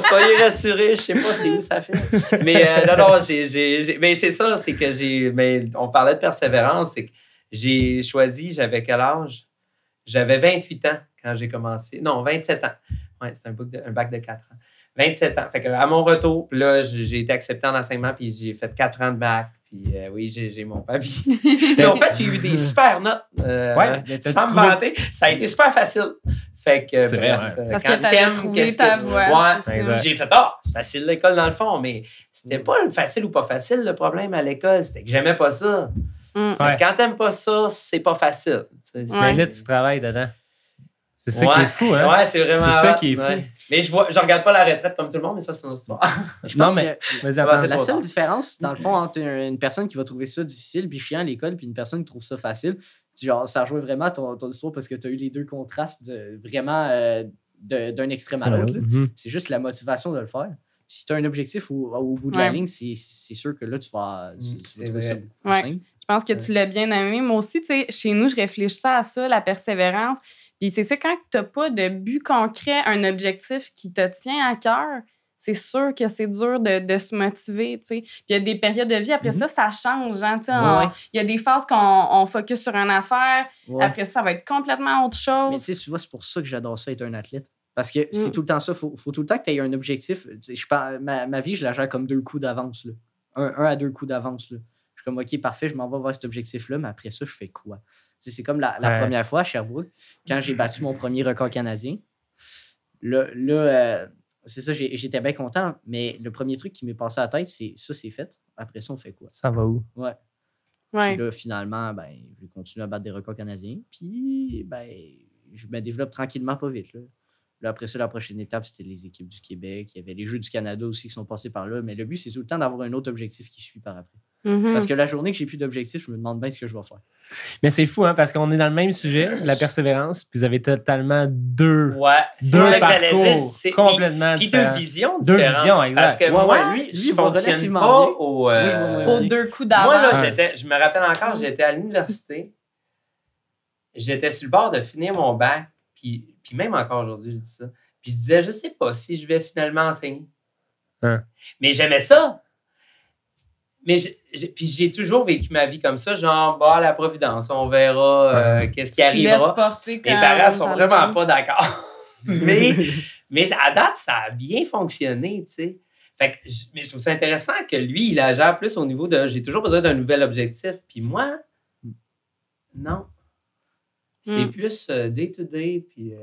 soyez rassurés. Je sais pas c'est où ça fait. Mais mais c'est ça, c'est que on parlait de persévérance, c'est que j'ai choisi, j'avais quel âge? J'avais 28 ans quand j'ai commencé. Non, 27 ans. Ouais, c'est un bac de 4 ans. 27 ans. Fait que à mon retour, là, j'ai été accepté en enseignement, puis j'ai fait 4 ans de bac. Puis oui, j'ai mon papier. Puis en fait, j'ai eu des super notes. Sans me vanter, ça a été super facile. Fait que, c'est bref, vrai, parce que t'avais trouvé ta voie. J'ai fait, c'est facile l'école dans le fond, mais c'était pas facile ou pas facile le problème à l'école, c'était que j'aimais pas ça. Quand t'aimes pas ça, c'est pas facile. Mais là, tu travailles dedans. C'est ça qui est fou, hein? Ouais, c'est vraiment c'est ça qui est fou. Mais je regarde pas la retraite comme tout le monde, mais ça, c'est une autre histoire. Je pense que la seule différence, dans le fond, entre une personne qui va trouver ça difficile puis chiant à l'école puis une personne qui trouve ça facile, genre, ça rejoint vraiment ton histoire parce que tu as eu les 2 contrastes d'un extrême à l'autre. C'est juste la motivation de le faire. Si tu as un objectif au bout de la ligne, c'est sûr que là, tu vas trouver ça beaucoup plus simple. Je pense que tu l'as bien aimé. Moi aussi, tu sais, chez nous, je réfléchissais à ça, la persévérance. Puis c'est ça, quand tu n'as pas de but concret, un objectif qui te tient à cœur, c'est sûr que c'est dur de se motiver, tu sais. Puis il y a des périodes de vie, après ça change, hein, tu sais. Il y a des phases qu'on focus sur une affaire, après ça va être complètement autre chose. Mais tu vois, c'est pour ça que j'adore ça, être un athlète. Parce que c'est tout le temps ça. Faut tout le temps que tu aies un objectif. Ma vie, je la gère comme 2 coups d'avance. Là. Un à 2 coups d'avance. Là. Je suis comme, OK, parfait, je m'en vais vers cet objectif-là, mais après ça, je fais quoi? C'est comme la première fois à Sherbrooke, quand j'ai battu mon premier record canadien. Là c'est ça, j'étais bien content, mais le premier truc qui m'est passé à la tête, c'est ça, c'est fait. Après ça, on fait quoi? Ça va où? Ouais. Puis là, finalement, je vais continuer à battre des records canadiens. Puis, je me développe tranquillement, pas vite. Là, après ça, la prochaine étape, c'était les équipes du Québec. Il y avait les Jeux du Canada aussi qui sont passés par là. Mais le but, c'est tout le temps d'avoir un autre objectif qui suit par après. Parce que la journée que j'ai plus d'objectif, je me demande bien ce que je vais faire. Mais c'est fou, hein, parce qu'on est dans le même sujet, la persévérance, puis vous avez totalement deux parcours complètement différents. Puis 2 visions différentes. 2 visions, exact. Parce que moi, lui, je fonctionne pas aux 2 coups d'avance. Moi, là, je me rappelle encore, j'étais à l'université. J'étais sur le bord de finir mon bac, puis même encore aujourd'hui, je dis ça. Puis je disais, je sais pas si je vais finalement enseigner. Mais j'aimais ça. Mais puis j'ai toujours vécu ma vie comme ça, genre, la Providence, on verra qu'est-ce qui arrivera. Mes parents sont vraiment pas d'accord. mais à date, ça a bien fonctionné, tu sais. Fait que, mais je trouve ça intéressant que lui, il la gère plus au niveau de j'ai toujours besoin d'un nouvel objectif. Puis moi, non. C'est plus day-to-day, puis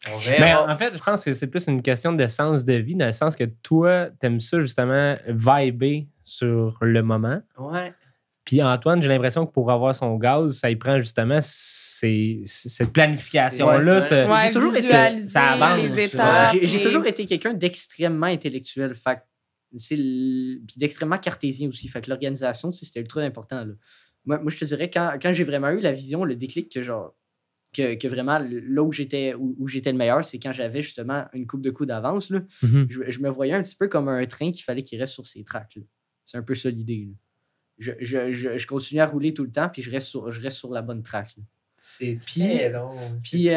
on verra. Mais en fait, je pense que c'est plus une question d'essence de vie, dans le sens que toi, t'aimes ça, justement, vibrer sur le moment. Ouais. Puis Antoine, j'ai l'impression que pour avoir son gaz, ça y prend justement cette planification-là. J'ai toujours visualiser ça avance, les étapes. J'ai toujours été quelqu'un d'extrêmement intellectuel. Puis d'extrêmement cartésien aussi. Fait que l'organisation, c'était ultra important. Là. Moi, je te dirais, quand j'ai vraiment eu la vision, le déclic que vraiment, là où j'étais le meilleur, c'est quand j'avais justement une coupe de coups d'avance. Là. Je me voyais un petit peu comme un train qu'il fallait qu'il reste sur ses tracks. Là. C'est un peu ça l'idée. Là. Je continue à rouler tout le temps, puis je reste sur la bonne track. Là. C'est très long. Puis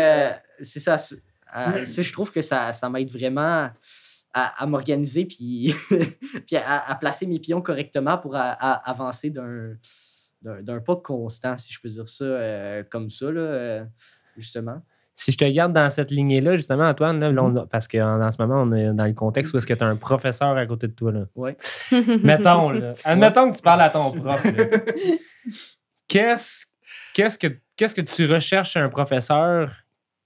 c'est ça. Je trouve que ça m'aide vraiment à m'organiser, puis à placer mes pions correctement pour avancer d'un pas constant, si je peux dire ça, comme ça, là, justement. Si je te garde dans cette lignée-là, justement, Antoine, là, parce qu'en ce moment, on est dans le contexte où est-ce que tu as un professeur à côté de toi. Là. Ouais. Admettons que tu parles à ton prof. Qu'est-ce que tu recherches chez un professeur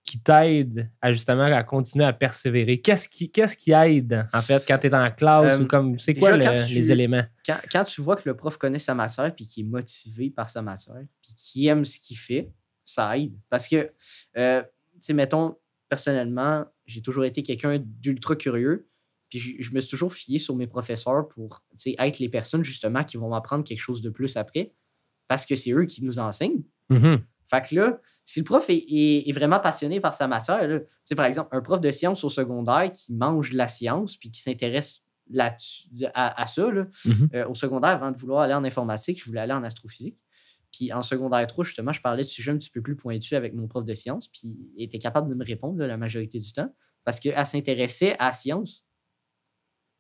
qui t'aide justement à continuer à persévérer? Qu'est-ce qui aide, en fait, quand tu es en classe ou comme c'est quoi les éléments? Quand tu vois que le prof connaît sa matière puis qu'il est motivé par sa matière puis qu'il aime ce qu'il fait, ça aide. Parce que, tu sais, mettons, personnellement, j'ai toujours été quelqu'un d'ultra curieux puis je me suis toujours fié sur mes professeurs pour, tu sais, être les personnes, justement, qui vont m'apprendre quelque chose de plus après parce que c'est eux qui nous enseignent. Fait que là, si le prof est vraiment passionné par sa matière, là, par exemple, un prof de sciences au secondaire qui mange de la science puis qui s'intéresse à ça, là, au secondaire, avant de vouloir aller en informatique, je voulais aller en astrophysique. Puis en secondaire 3, justement, je parlais de sujets un petit peu plus pointus avec mon prof de sciences, puis il était capable de me répondre là, la majorité du temps parce qu'elle s'intéressait à la science.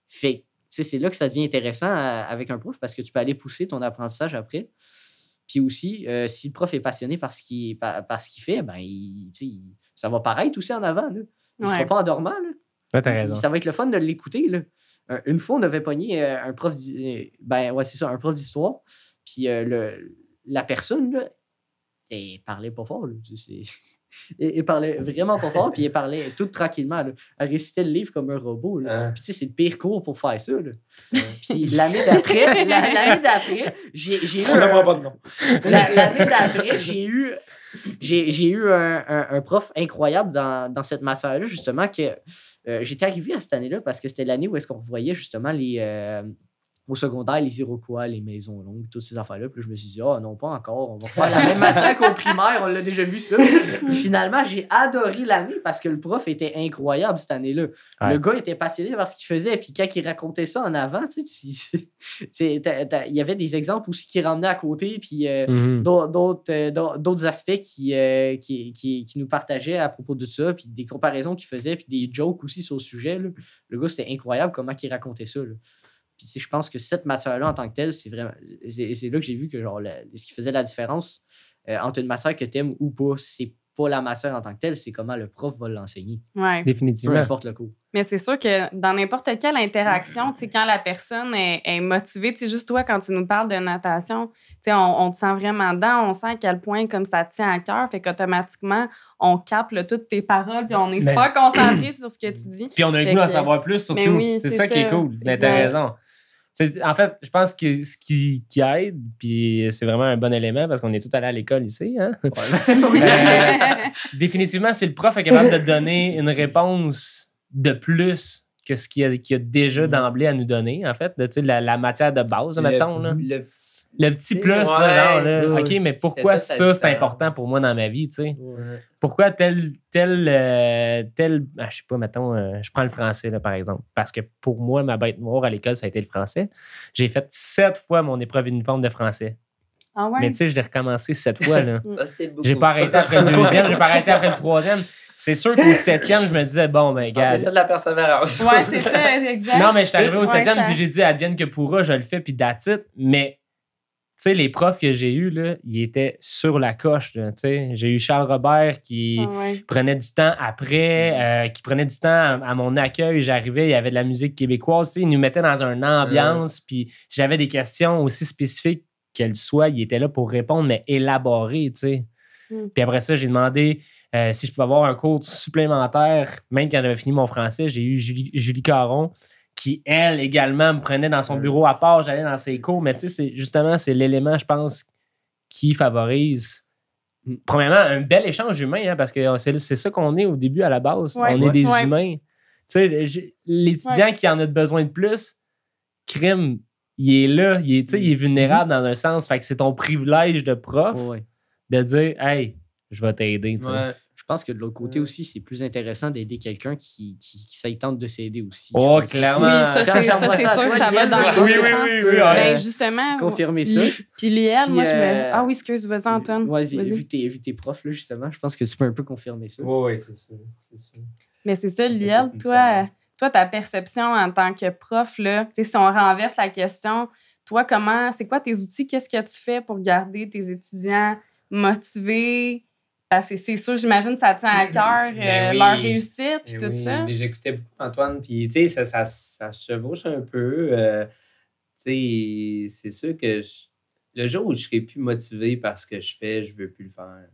Fait c'est là que ça devient intéressant avec un prof parce que tu peux aller pousser ton apprentissage après. Puis aussi, si le prof est passionné par ce qu'il fait, ça va paraître aussi en avant. Là. Il ne sera pas endormant. Là. Ouais, t'as raison. Ça va être le fun de l'écouter. Là. Une fois, on avait pogné un prof un prof d'histoire. Puis la personne, là, elle parlait pas fort. Là. Elle parlait vraiment pas fort, puis elle parlait tout tranquillement. Là. Elle récitait le livre comme un robot. Là. Puis c'est le pire cours pour faire ça. Là. Puis l'année d'après, j'ai eu... On n'apprend pas de nom. L'année d'après, j'ai eu un prof incroyable dans cette matière-là, justement, que j'étais arrivé à cette année-là parce que c'était l'année où est-ce qu'on voyait justement au secondaire, les Iroquois, les maisons longues, toutes ces affaires-là. Puis là, je me suis dit, non, pas encore. On va faire la même matière qu'au primaire. On l'a déjà vu ça. Puis finalement, j'ai adoré l'année parce que le prof était incroyable cette année-là. Ouais. Le gars était passionné par ce qu'il faisait. Puis quand il racontait ça en avant, il y avait des exemples aussi qu'il ramenait à côté. Puis d'autres aspects qui nous partageaient à propos de ça. Puis des comparaisons qu'il faisait. Puis des jokes aussi sur le sujet. Là. Le gars, c'était incroyable comment il racontait ça. Là. Puis, je pense que cette matière-là, en tant que telle, c'est là que j'ai vu que genre, ce qui faisait la différence entre une matière que tu aimes ou pas, c'est pas la matière en tant que telle, c'est comment le prof va l'enseigner. Ouais. Définitivement. Peu importe le cours. Mais c'est sûr que dans n'importe quelle interaction, quand la personne est motivée, juste toi, quand tu nous parles de natation, on te sent vraiment dedans, on sent à quel point comme ça te tient à cœur, fait qu'automatiquement, on capte toutes tes paroles, puis on est super concentré sur ce que tu dis. Puis on a un goût d'en savoir plus, surtout. Oui, c'est ça qui est cool. Mais t'as raison. En fait, je pense que ce qui aide, puis c'est vraiment un bon élément parce qu'on est tous allés à l'école ici, hein? Définitivement, si le prof est capable de donner une réponse de plus que ce qu'il a déjà d'emblée à nous donner, en fait, la matière de base, mettons. Le petit plus, OK, mais pourquoi ça, c'est important pour moi dans ma vie, tu sais? Ouais. Pourquoi tel je sais pas, mettons, je prends le français, là, par exemple. Parce que pour moi, ma bête noire à l'école, ça a été le français. J'ai fait 7 fois mon épreuve uniforme de français. Ah ouais? Mais tu sais, je l'ai recommencé 7 fois, là. Ça, c'est beaucoup. J'ai pas arrêté après le 2e, j'ai pas arrêté après le 3e. C'est sûr qu'au 7e, je me disais, bon, ben, gars. C'est de la persévérance. Ouais, c'est ça, exact. Non, mais je suis arrivé au 7e, puis j'ai dit, advienne que pourra, je le fais, puis that's it. Mais tu sais, les profs que j'ai eus, là, ils étaient sur la coche. Là, j'ai eu Charles Robert qui prenait du temps après, qui prenait du temps à mon accueil. J'arrivais, il y avait de la musique québécoise. Il nous mettait dans une ambiance. Puis si j'avais des questions aussi spécifiques qu'elles soient, il était là pour répondre, mais élaborées. Puis après ça, j'ai demandé si je pouvais avoir un cours supplémentaire. Même quand j'avais fini mon français, j'ai eu Julie Caron, qui, elle, également, me prenait dans son bureau à part, j'allais dans ses cours. Mais tu sais, c'est l'élément, je pense, qui favorise, premièrement, un bel échange humain, hein, parce que c'est ça qu'on est au début, à la base. On est des humains. Tu sais, l'étudiant qui en a besoin de plus, crime, il est là, il est vulnérable dans un sens. Fait que c'est ton privilège de prof de dire, hey, je vais t'aider. Je pense que de l'autre côté aussi, c'est plus intéressant d'aider quelqu'un qui ça y tente de s'aider aussi. Oh, clairement. Oui, ça, c'est sûr que ça va dans le oui. Ben, justement. Confirmer ça. Puis Liel, moi, je me. Ah oui, excuse, vas-y, Antoine. Ouais, vu que t'es prof, là, justement, je pense que tu peux un peu confirmer ça. Oui, c'est ça. Mais c'est ça, Liel, toi, ta perception en tant que prof, là, si on renverse la question, toi, c'est quoi tes outils? Qu'est-ce que tu fais pour garder tes étudiants motivés? Parce que c'est sûr, j'imagine que ça tient à cœur leur réussite puis tout ça. Mais j'écoutais beaucoup Antoine, puis tu sais, ça chevauche un peu. Tu sais, c'est sûr que le jour où je serai plus motivé par ce que je fais, je veux plus le faire.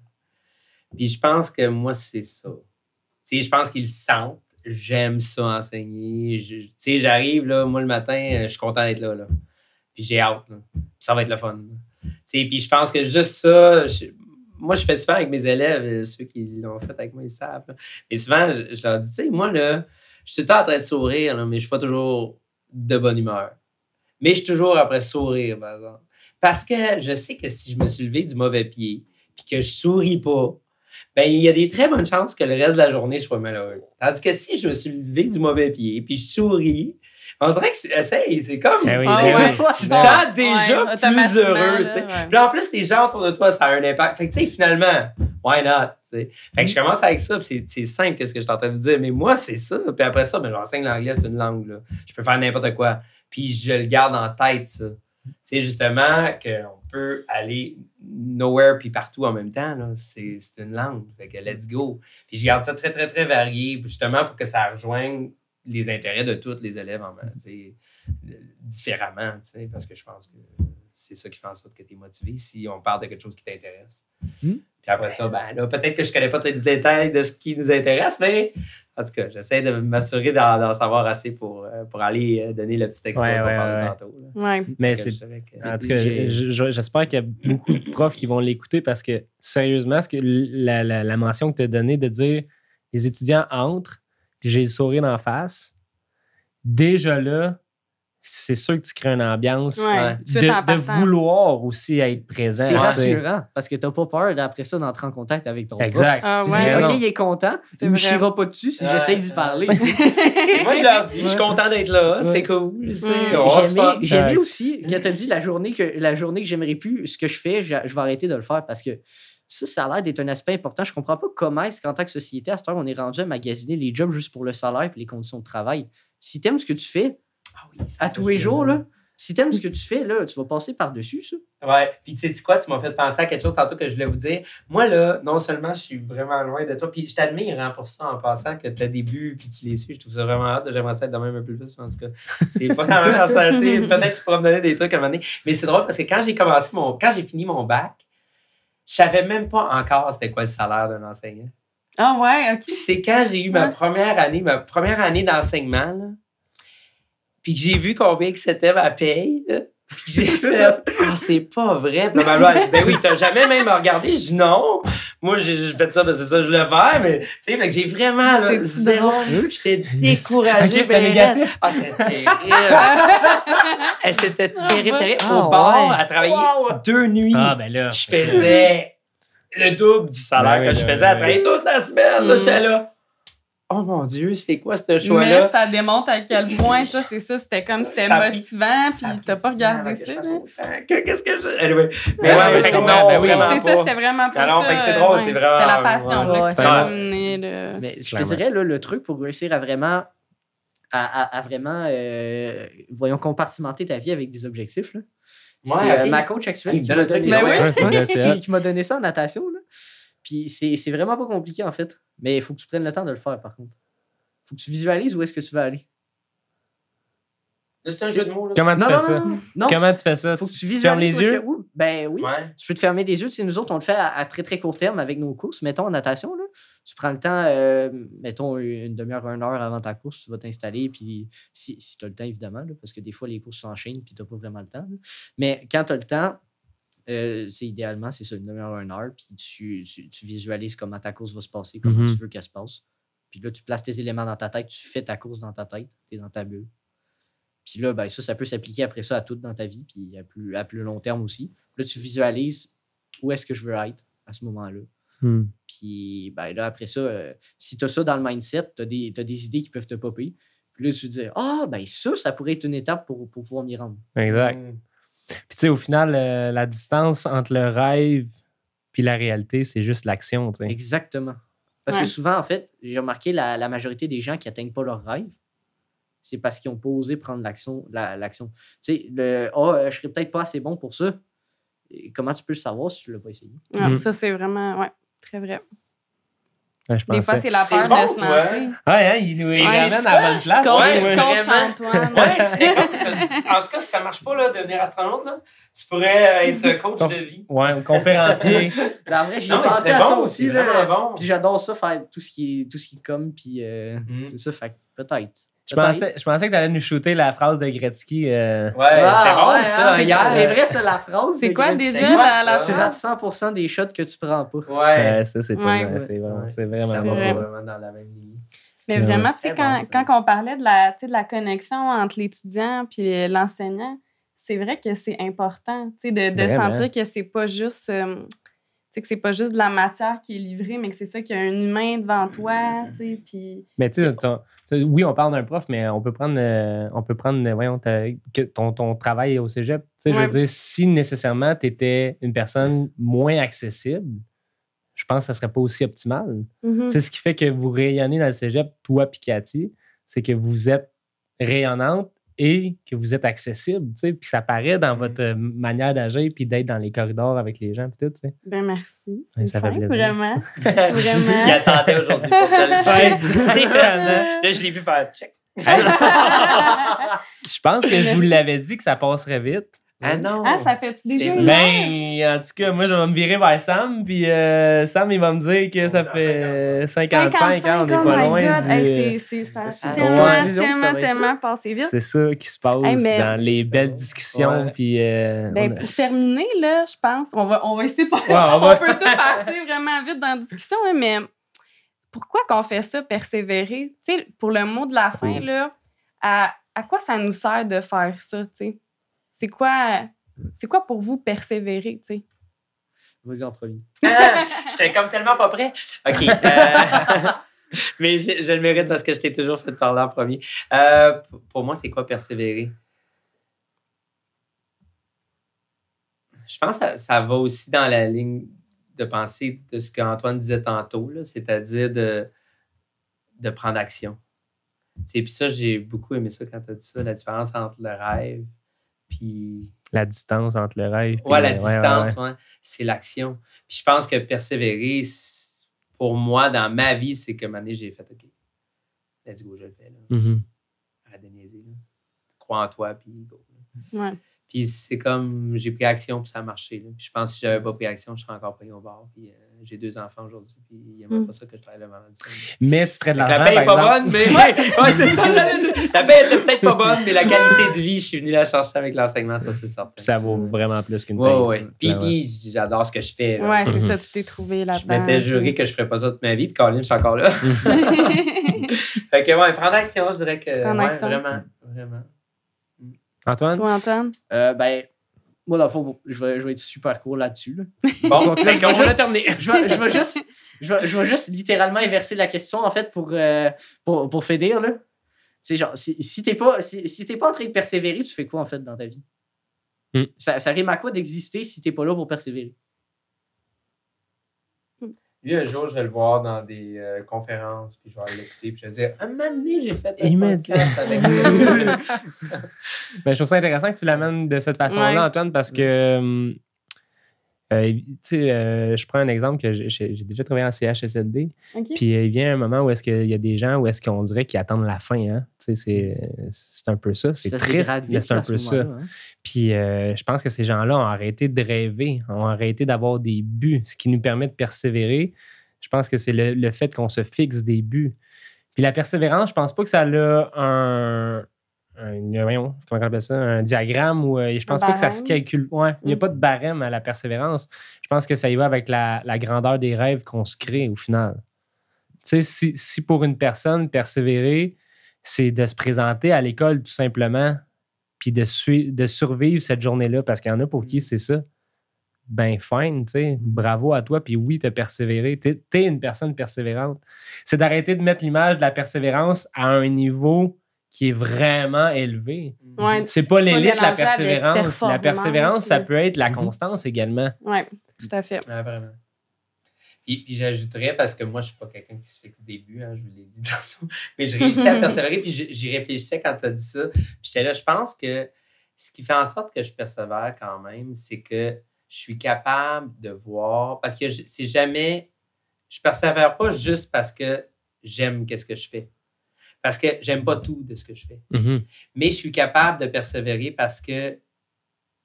Puis je pense que moi, c'est ça. Tu sais, je pense qu'ils sentent. J'aime ça enseigner. Tu sais, j'arrive, là, moi, le matin, je suis content d'être là. Puis j'ai hâte. Là. Puis ça va être le fun. Tu sais, puis je pense que juste ça... Moi, je fais souvent avec mes élèves, ceux qui l'ont fait avec moi, ils savent. Là. Et souvent, je leur dis, tu sais, moi, là, je suis tout le temps en train de sourire, là, mais je suis pas toujours de bonne humeur. Mais je suis toujours après sourire, par exemple. Parce que je sais que si je me suis levé du mauvais pied, puis que je souris pas, ben il y a des très bonnes chances que le reste de la journée, je sois malheureux. Tandis que si je me suis levé du mauvais pied, puis je souris, on dirait que c'est comme... Ben oui, tu te sens déjà plus heureux. Puis en plus, les gens autour de toi, ça a un impact. Fait que tu sais, finalement, why not? T'sais? Fait que je commence avec ça, puis c'est simple, qu'est-ce que je suis en train de vous dire. Mais moi, c'est ça. Puis après ça, ben, j'enseigne l'anglais, c'est une langue. Là. Je peux faire n'importe quoi. Puis je le garde en tête, ça. Tu sais, justement, qu'on peut aller nowhere puis partout en même temps, là. C'est une langue. Fait que let's go. Puis je garde ça très, très, très varié, justement, pour que ça rejoigne les intérêts de tous les élèves différemment, parce que je pense que c'est ça qui fait en sorte que tu es motivé si on parle de quelque chose qui t'intéresse. Puis après ça, ben là, peut-être que je ne connais pas tous les détails de ce qui nous intéresse, mais en tout cas, j'essaie de m'assurer d'en savoir assez pour aller donner le petit extrait qu'on parlait tantôt. Ouais. Mais en tout cas, j'espère qu'il y a beaucoup de profs qui vont l'écouter parce que, sérieusement, la mention que tu as donnée de dire les étudiants entrent, puis j'ai le sourire d'en face, déjà là, c'est sûr que tu crées une ambiance de vouloir aussi être présent. C'est rassurant parce que tu n'as pas peur d'après ça d'entrer en contact avec ton exact. prof. OK, il est content. Il ne me chiera pas dessus si j'essaie d'y parler. Moi, je leur dis, je suis content d'être là, c'est cool. J'aimais aussi, quand tu as dit la journée que j'aimerais plus ce que je fais, je vais arrêter de le faire parce que ça a l'air d'être un aspect important. Je comprends pas comment est-ce qu'en tant que société, à cette heure, on est rendu à magasiner les jobs juste pour le salaire et les conditions de travail. Si tu aimes ce que tu fais à tous les jours, là, si tu aimes ce que tu fais, là, tu vas passer par-dessus ça. Ouais. Puis tu sais quoi, tu m'as fait penser à quelque chose tantôt que je voulais vous dire. Moi, là, non seulement je suis vraiment loin de toi, puis je t'admire pour ça en passant que tu as des buts puis tu les suis. Je trouve ça vraiment hâte. J'aimerais ça être de même un peu plus. En tout cas, c'est pas dans la même personnalité. Peut-être que tu pourras me donner des trucs à un moment donné. Mais c'est drôle parce que quand j'ai fini mon bac, je savais même pas encore c'était quoi le salaire d'un enseignant. Ah ouais, OK. Puis c'est quand j'ai eu ma première année d'enseignement, là, puis que j'ai vu combien que c'était ma paye, là, puis j'ai fait « c'est pas vrai! » Puis ma mère a dit « Ben oui, t'as jamais même regardé? » Je dis « Non! Moi, j'ai fait ça, parce que c'est ça que je voulais faire, mais tu sais, fait que j'ai vraiment là, zéro. J'étais découragée. OK, c'était négatif. Ah, c'était terrible. C'était terrible. Au bar, à travailler 2 nuits. Ah, ben là. Je faisais le double du salaire que je faisais à travailler toute la semaine. Là, j'étais là. Oh mon Dieu, c'est quoi ce choix-là? Mais ça démontre à quel point, toi, c'est ça, c'était motivant, puis t'as pas regardé ça. Qu'est-ce que je... Anyway. Mais ouais, c'est ça, c'était vraiment pas ça. C'est drôle, c'est vraiment... C'était la passion, là, que tu as amené. Mais je te dirais, là, le truc pour réussir à vraiment... voyons, compartimenter ta vie avec des objectifs, là. C'est ma coach actuelle qui m'a donné ça en natation, là. Puis c'est vraiment pas compliqué, en fait. Mais il faut que tu prennes le temps de le faire, par contre. Il faut que tu visualises où est-ce que tu vas aller. C'est un jeu de mots, là. Comment tu fais ça? Non. Comment tu fais ça? Faut que tu fermes les yeux? Ben oui. Ouais. Tu peux te fermer les yeux. Tu sais, nous autres, on le fait à très, très court terme avec nos courses. Mettons, en natation, là, tu prends le temps, mettons, une demi-heure, 1 heure avant ta course, tu vas t'installer. Puis si tu as le temps, évidemment, là, parce que des fois, les courses s'enchaînent puis tu n'as pas vraiment le temps. Là. Mais quand tu as le temps, idéalement, c'est ça, une demi-heure, 1 heure, puis tu visualises comment ta course va se passer, comment tu veux qu'elle se passe. Puis là, tu places tes éléments dans ta tête, tu fais ta course dans ta tête, tu es dans ta bulle. Puis là, ben, ça peut s'appliquer après ça à tout dans ta vie, puis à plus long terme aussi. Là, tu visualises où est-ce que je veux être à ce moment-là. Puis ben, là, après ça, si tu as ça dans le mindset, tu as des idées qui peuvent te popper. Puis là, tu te dis, ben ça pourrait être une étape pour pouvoir m'y rendre. Exact. Puis tu sais, au final, la distance entre le rêve puis la réalité, c'est juste l'action. T'sais. Exactement. Parce que souvent, en fait, j'ai remarqué la majorité des gens qui n'atteignent pas leur rêve, c'est parce qu'ils n'ont pas osé prendre l'action. Tu sais, je serais peut-être pas assez bon pour ça. Et comment tu peux le savoir si tu ne l'as pas essayé? Ça, c'est vraiment, très vrai. Ouais, des fois, c'est la peur de se lancer. Ouais, il nous ramène à la bonne place. Coach Antoine. En tout cas, si ça ne marche pas, là, devenir astronaute, là, tu pourrais être coach de vie. Ouais, ou conférencier. En vrai, j'ai pensé à ça aussi. Là. Bon. Puis j'adore ça, faire tout ce qui est comme, puis tout ça, fait peut-être. Je pensais que tu allais nous shooter la phrase de Gretzky. C'était bon, ça. C'est vrai, c'est la phrase. C'est quoi déjà la tu rates 100% des shots que tu prends pas. Ouais, ça, c'est vraiment vraiment dans la même ligne. Mais vraiment, tu sais, quand on parlait de la connexion entre l'étudiant et l'enseignant, c'est vrai que c'est important, tu sais, de sentir que c'est pas juste... que c'est pas juste de la matière qui est livrée, mais que c'est ça qu'il y a un humain devant toi, tu sais, puis... Mais tu sais, oui, on parle d'un prof, mais on peut prendre voyons, ton travail au cégep. Tu sais, je veux dire, si nécessairement tu étais une personne moins accessible, je pense que ça serait pas aussi optimal. Tu sais, ce qui fait que vous rayonnez dans le cégep, toi et Cathy, c'est que vous êtes rayonnante et que vous êtes accessible, tu sais, puis ça paraît dans votre manière d'agir puis d'être dans les corridors avec les gens puis tout, tu sais. Ben merci. Ça fait plaisir. Vraiment. Vraiment. Il attendait aujourd'hui pour te le dire. C'est vraiment. Là, je l'ai vu faire check. Je pense que je vous l'avais dit que ça passerait vite. Ah non! Ah, ça fait-tu déjà une heure? En tout cas, moi, je vais me virer vers Sam, puis Sam, il va me dire que ça fait 55 ans, on n'est pas loin du... Ça tellement passé vite. C'est ça qui se passe dans les belles discussions, puis... pour terminer, là, je pense, on va essayer de faire... on peut tout partir vraiment vite dans la discussion, mais pourquoi qu'on fait ça, persévérer? Tu sais, pour le mot de la fin, là, à à quoi ça nous sert de faire ça, tu sais? C'est quoi pour vous persévérer, tu sais? Vas-y en premier. J'étais comme tellement pas prêt. OK. Mais je le mérite parce que je t'ai toujours fait parler en premier. Pour moi, c'est quoi persévérer? Je pense que ça va aussi dans la ligne de pensée de ce qu'Antoine disait tantôt, là, c'est-à-dire de prendre action. Puis ça, j'ai beaucoup aimé ça quand tu as dit ça, la différence entre le rêve puis... La distance entre le rêve. Ouais, la distance, ouais. C'est l'action. Puis je pense que persévérer, pour moi, dans ma vie, c'est que maintenant, j'ai fait OK. Let's go, je le fais. Là. Mm-hmm. Arrête de niaiser. Là. Crois en toi, puis go. Ouais. Puis c'est comme j'ai pris action, puis ça a marché. Là. Puis je pense que si j'avais pas pris action, je serais encore pris au bord. Puis j'ai 2 enfants aujourd'hui, puis il n'aimerait pas ça que je travaille le vendredi. Mais tu ferais de l'argent. La paie n'est pas bonne, mais. Ouais, c'est ça, j'allais dire. La paie était peut-être pas bonne, mais la qualité de vie, je suis venu la chercher avec l'enseignement, ça, c'est certain. Ça vaut vraiment plus qu'une paie. Ouais. Puis j'adore ce que je fais. Là. Ouais, c'est ça, tu t'es trouvé là-dedans. Je m'étais juré que je ferais pas ça toute ma vie, puis Colin, je suis encore là. Fait que, ouais, prendre action, je dirais que. Prendre action. Vraiment. Antoine? Toi, Antoine? Moi, dans le fond, je vais être super court là-dessus. Là. Bon, donc là, on va terminer. Je vais juste littéralement inverser la question, en fait, pour finir. Là. C'est genre, si t'es pas en train de persévérer, tu fais quoi, en fait, dans ta vie? Ça rime à quoi d'exister si t'es pas là pour persévérer? Lui, un jour, je vais le voir dans des conférences, puis je vais aller l'écouter, puis je vais dire « Un moment donné, j'ai fait un podcast avec ça. » Je trouve ça intéressant que tu l'amènes de cette façon-là, Antoine, parce que je prends un exemple que j'ai déjà travaillé en CHSLD. Okay. Puis il vient un moment où est-ce qu'il y a des gens où est-ce qu'on dirait qu'ils attendent la fin. Hein? C'est un peu ça. C'est triste, mais c'est un peu ça. Hein? Puis je pense que ces gens-là ont arrêté de rêver, ont arrêté d'avoir des buts, ce qui nous permet de persévérer. Je pense que c'est le fait qu'on se fixe des buts. Puis la persévérance, je pense pas que ça a comment on appelle ça, un diagramme où je pense pas que ça se calcule. Ouais, il n'y a pas de barème à la persévérance. Je pense que ça y va avec la grandeur des rêves qu'on se crée au final. Tu sais, si pour une personne, persévérer, c'est de se présenter à l'école tout simplement, puis de survivre cette journée-là, parce qu'il y en a pour qui c'est ça. Ben fine, tu sais, bravo à toi, puis oui, tu as persévéré. T'es une personne persévérante. C'est d'arrêter de mettre l'image de la persévérance à un niveau qui est vraiment élevé. Ouais, c'est pas l'élite, la persévérance. La persévérance, ça peut être la constance également. Oui, tout à fait. Ouais, vraiment. Puis j'ajouterais, parce que moi, je suis pas quelqu'un qui se fixe des buts, hein, je vous l'ai dit tantôt, mais je réussis à persévérer, puis j'y réfléchissais quand tu as dit ça. Puis j'étais là, je pense que ce qui fait en sorte que je persévère quand même, c'est que je suis capable de voir, parce que c'est jamais... Je persévère pas juste parce que j'aime qu'est-ce que je fais. Parce que j'aime pas tout de ce que je fais. Mm-hmm. Mais je suis capable de persévérer parce que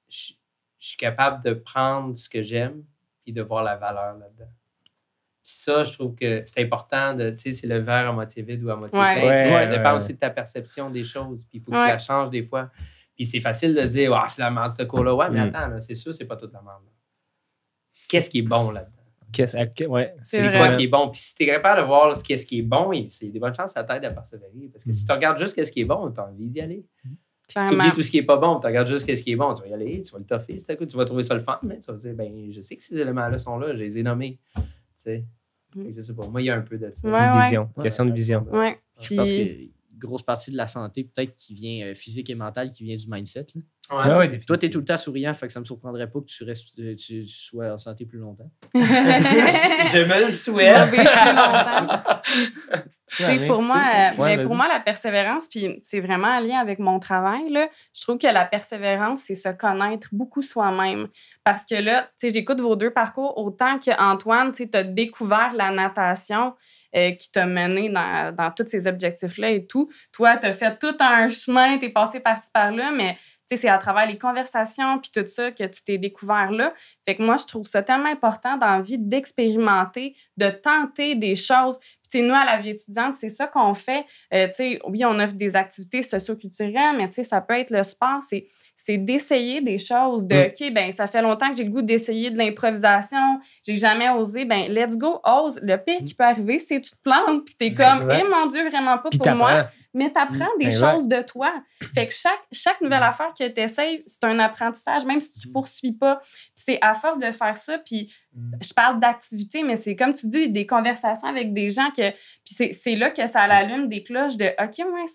je suis capable de prendre ce que j'aime et de voir la valeur là-dedans. Puis ça, je trouve que c'est important tu sais, c'est le verre à moitié vide ou à moitié plein. Ça dépend aussi de ta perception des choses. Puis il faut que tu la changes des fois. Puis c'est facile de dire, oh, c'est la merde, ce cours-là. Ouais, mais attends, là, c'est sûr, c'est pas toute la merde. Qu'est-ce qui est bon là-dedans? C'est quoi qui est bon? Puis si tu es capable de voir ce qui est bon, c'est des bonnes chances que ça t'aide à persévérer. Parce que si tu regardes juste ce qui est bon, tu as envie d'y aller. Si tu oublies tout ce qui est pas bon, tu regardes juste ce qui est bon, tu vas y aller, tu vas le toffer, tu vas trouver ça le fun, mais tu vas dire, ben, je sais que ces éléments-là sont là, je les ai nommés. Tu sais, je sais pas, moi, il y a un peu de ça. Une vision, question de vision. Ouais. Je pense que grosse partie de la santé, peut-être, qui vient physique et mentale, qui vient du mindset. Là. Toi, tu es tout le temps souriant, fait que ça me surprendrait pas que tu sois en santé plus longtemps. Je me le souhaite. Pour moi, la persévérance, puis c'est vraiment en lien avec mon travail, là, je trouve que la persévérance, c'est se connaître beaucoup soi-même. Parce que là, j'écoute vos 2 parcours, autant qu'Antoine, tu as découvert la natation qui t'a mené dans tous ces objectifs-là et tout. Toi, tu as fait tout un chemin, tu es passé par-ci, par-là, mais c'est à travers les conversations puis tout ça que tu t'es découvert là. Fait que moi, je trouve ça tellement important dans la vie d'expérimenter, de tenter des choses. Puis nous, à la vie étudiante, c'est ça qu'on fait. Oui, on offre des activités socio-culturelles, mais ça peut être le sport. c'est d'essayer des choses, OK, ben ça fait longtemps que j'ai le goût d'essayer de l'improvisation, j'ai jamais osé, ben let's go, ose. Le pire qui peut arriver, c'est que tu te plantes, puis t'es comme, mon Dieu, vraiment pas Puis pour moi, mais t'apprends des choses de toi. Fait que chaque nouvelle affaire que t'essayes, c'est un apprentissage, même si tu poursuis pas. Puis c'est à force de faire ça, puis je parle d'activité, mais c'est comme tu dis, des conversations avec des gens que, puis c'est là que ça allume des cloches de, OK, ouais,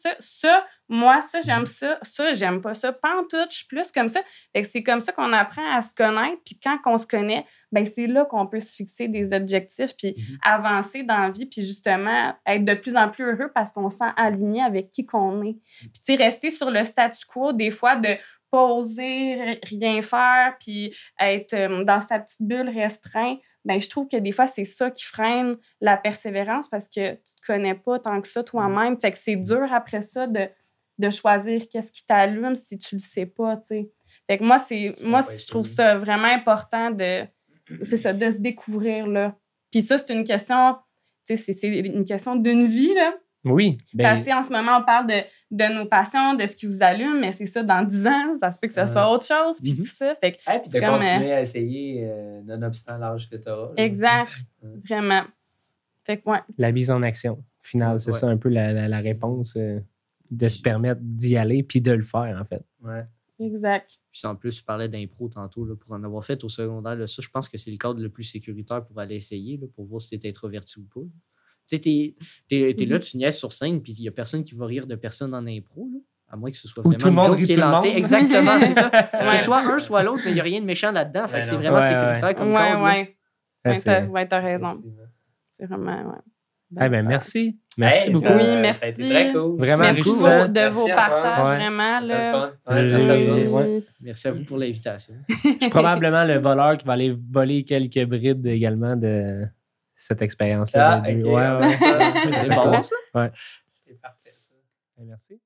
moi, j'aime ça, j'aime pas ça, pas en tout, je suis plus comme ça. Fait que c'est comme ça qu'on apprend à se connaître, puis quand on se connaît, ben c'est là qu'on peut se fixer des objectifs, puis avancer dans la vie, puis justement être de plus en plus heureux parce qu'on se sent aligné avec qui qu'on est. Puis tu sais, rester sur le statu quo, des fois, de pas oser rien faire, puis être dans sa petite bulle restreinte, ben je trouve que des fois, c'est ça qui freine la persévérance parce que tu te connais pas tant que ça toi-même. Fait que c'est dur après ça de choisir qu'est-ce qui t'allume si tu le sais pas, tu sais. Fait que moi, je trouve ça vraiment important de se découvrir, là. Puis ça, c'est une question, tu sais, c'est une question d'une vie, là. Oui. Parce que en ce moment, on parle de nos passions, de ce qui vous allume, mais c'est ça, dans 10 ans, ça se peut que ça soit autre chose, puis tout ça. Fait que, puis de continuer à essayer nonobstant l'âge que tu auras. Exact. Vraiment. Fait que, ouais. La mise en action, au final, c'est ça un peu la réponse, de se permettre d'y aller puis de le faire, en fait. Ouais. Exact. Puis en plus, tu parlais d'impro tantôt, là, pour en avoir fait au secondaire. Là, ça, je pense que c'est le cadre le plus sécuritaire pour aller essayer, là, pour voir si tu es introverti ou pas. Tu sais, t'es là, tu niaises sur scène, puis il n'y a personne qui va rire de personne en impro, là, à moins que ce soit vraiment tout le monde rit qui est tout le lancé. monde. Exactement, c'est ça. C'est soit un, soit l'autre, mais il n'y a rien de méchant là-dedans. Fait que c'est vraiment sécuritaire comme cadre. T'as raison. C'est vraiment, merci. Merci beaucoup. Oui, merci. Ça a été très cool. Vraiment merci enrichissant. de vos partages, vraiment. Là. Merci à vous pour l'invitation. Je suis probablement le voleur qui va aller voler quelques brides également de cette expérience-là. Okay. C'est bon, ça? Ouais. C'est parfait, ça. Merci.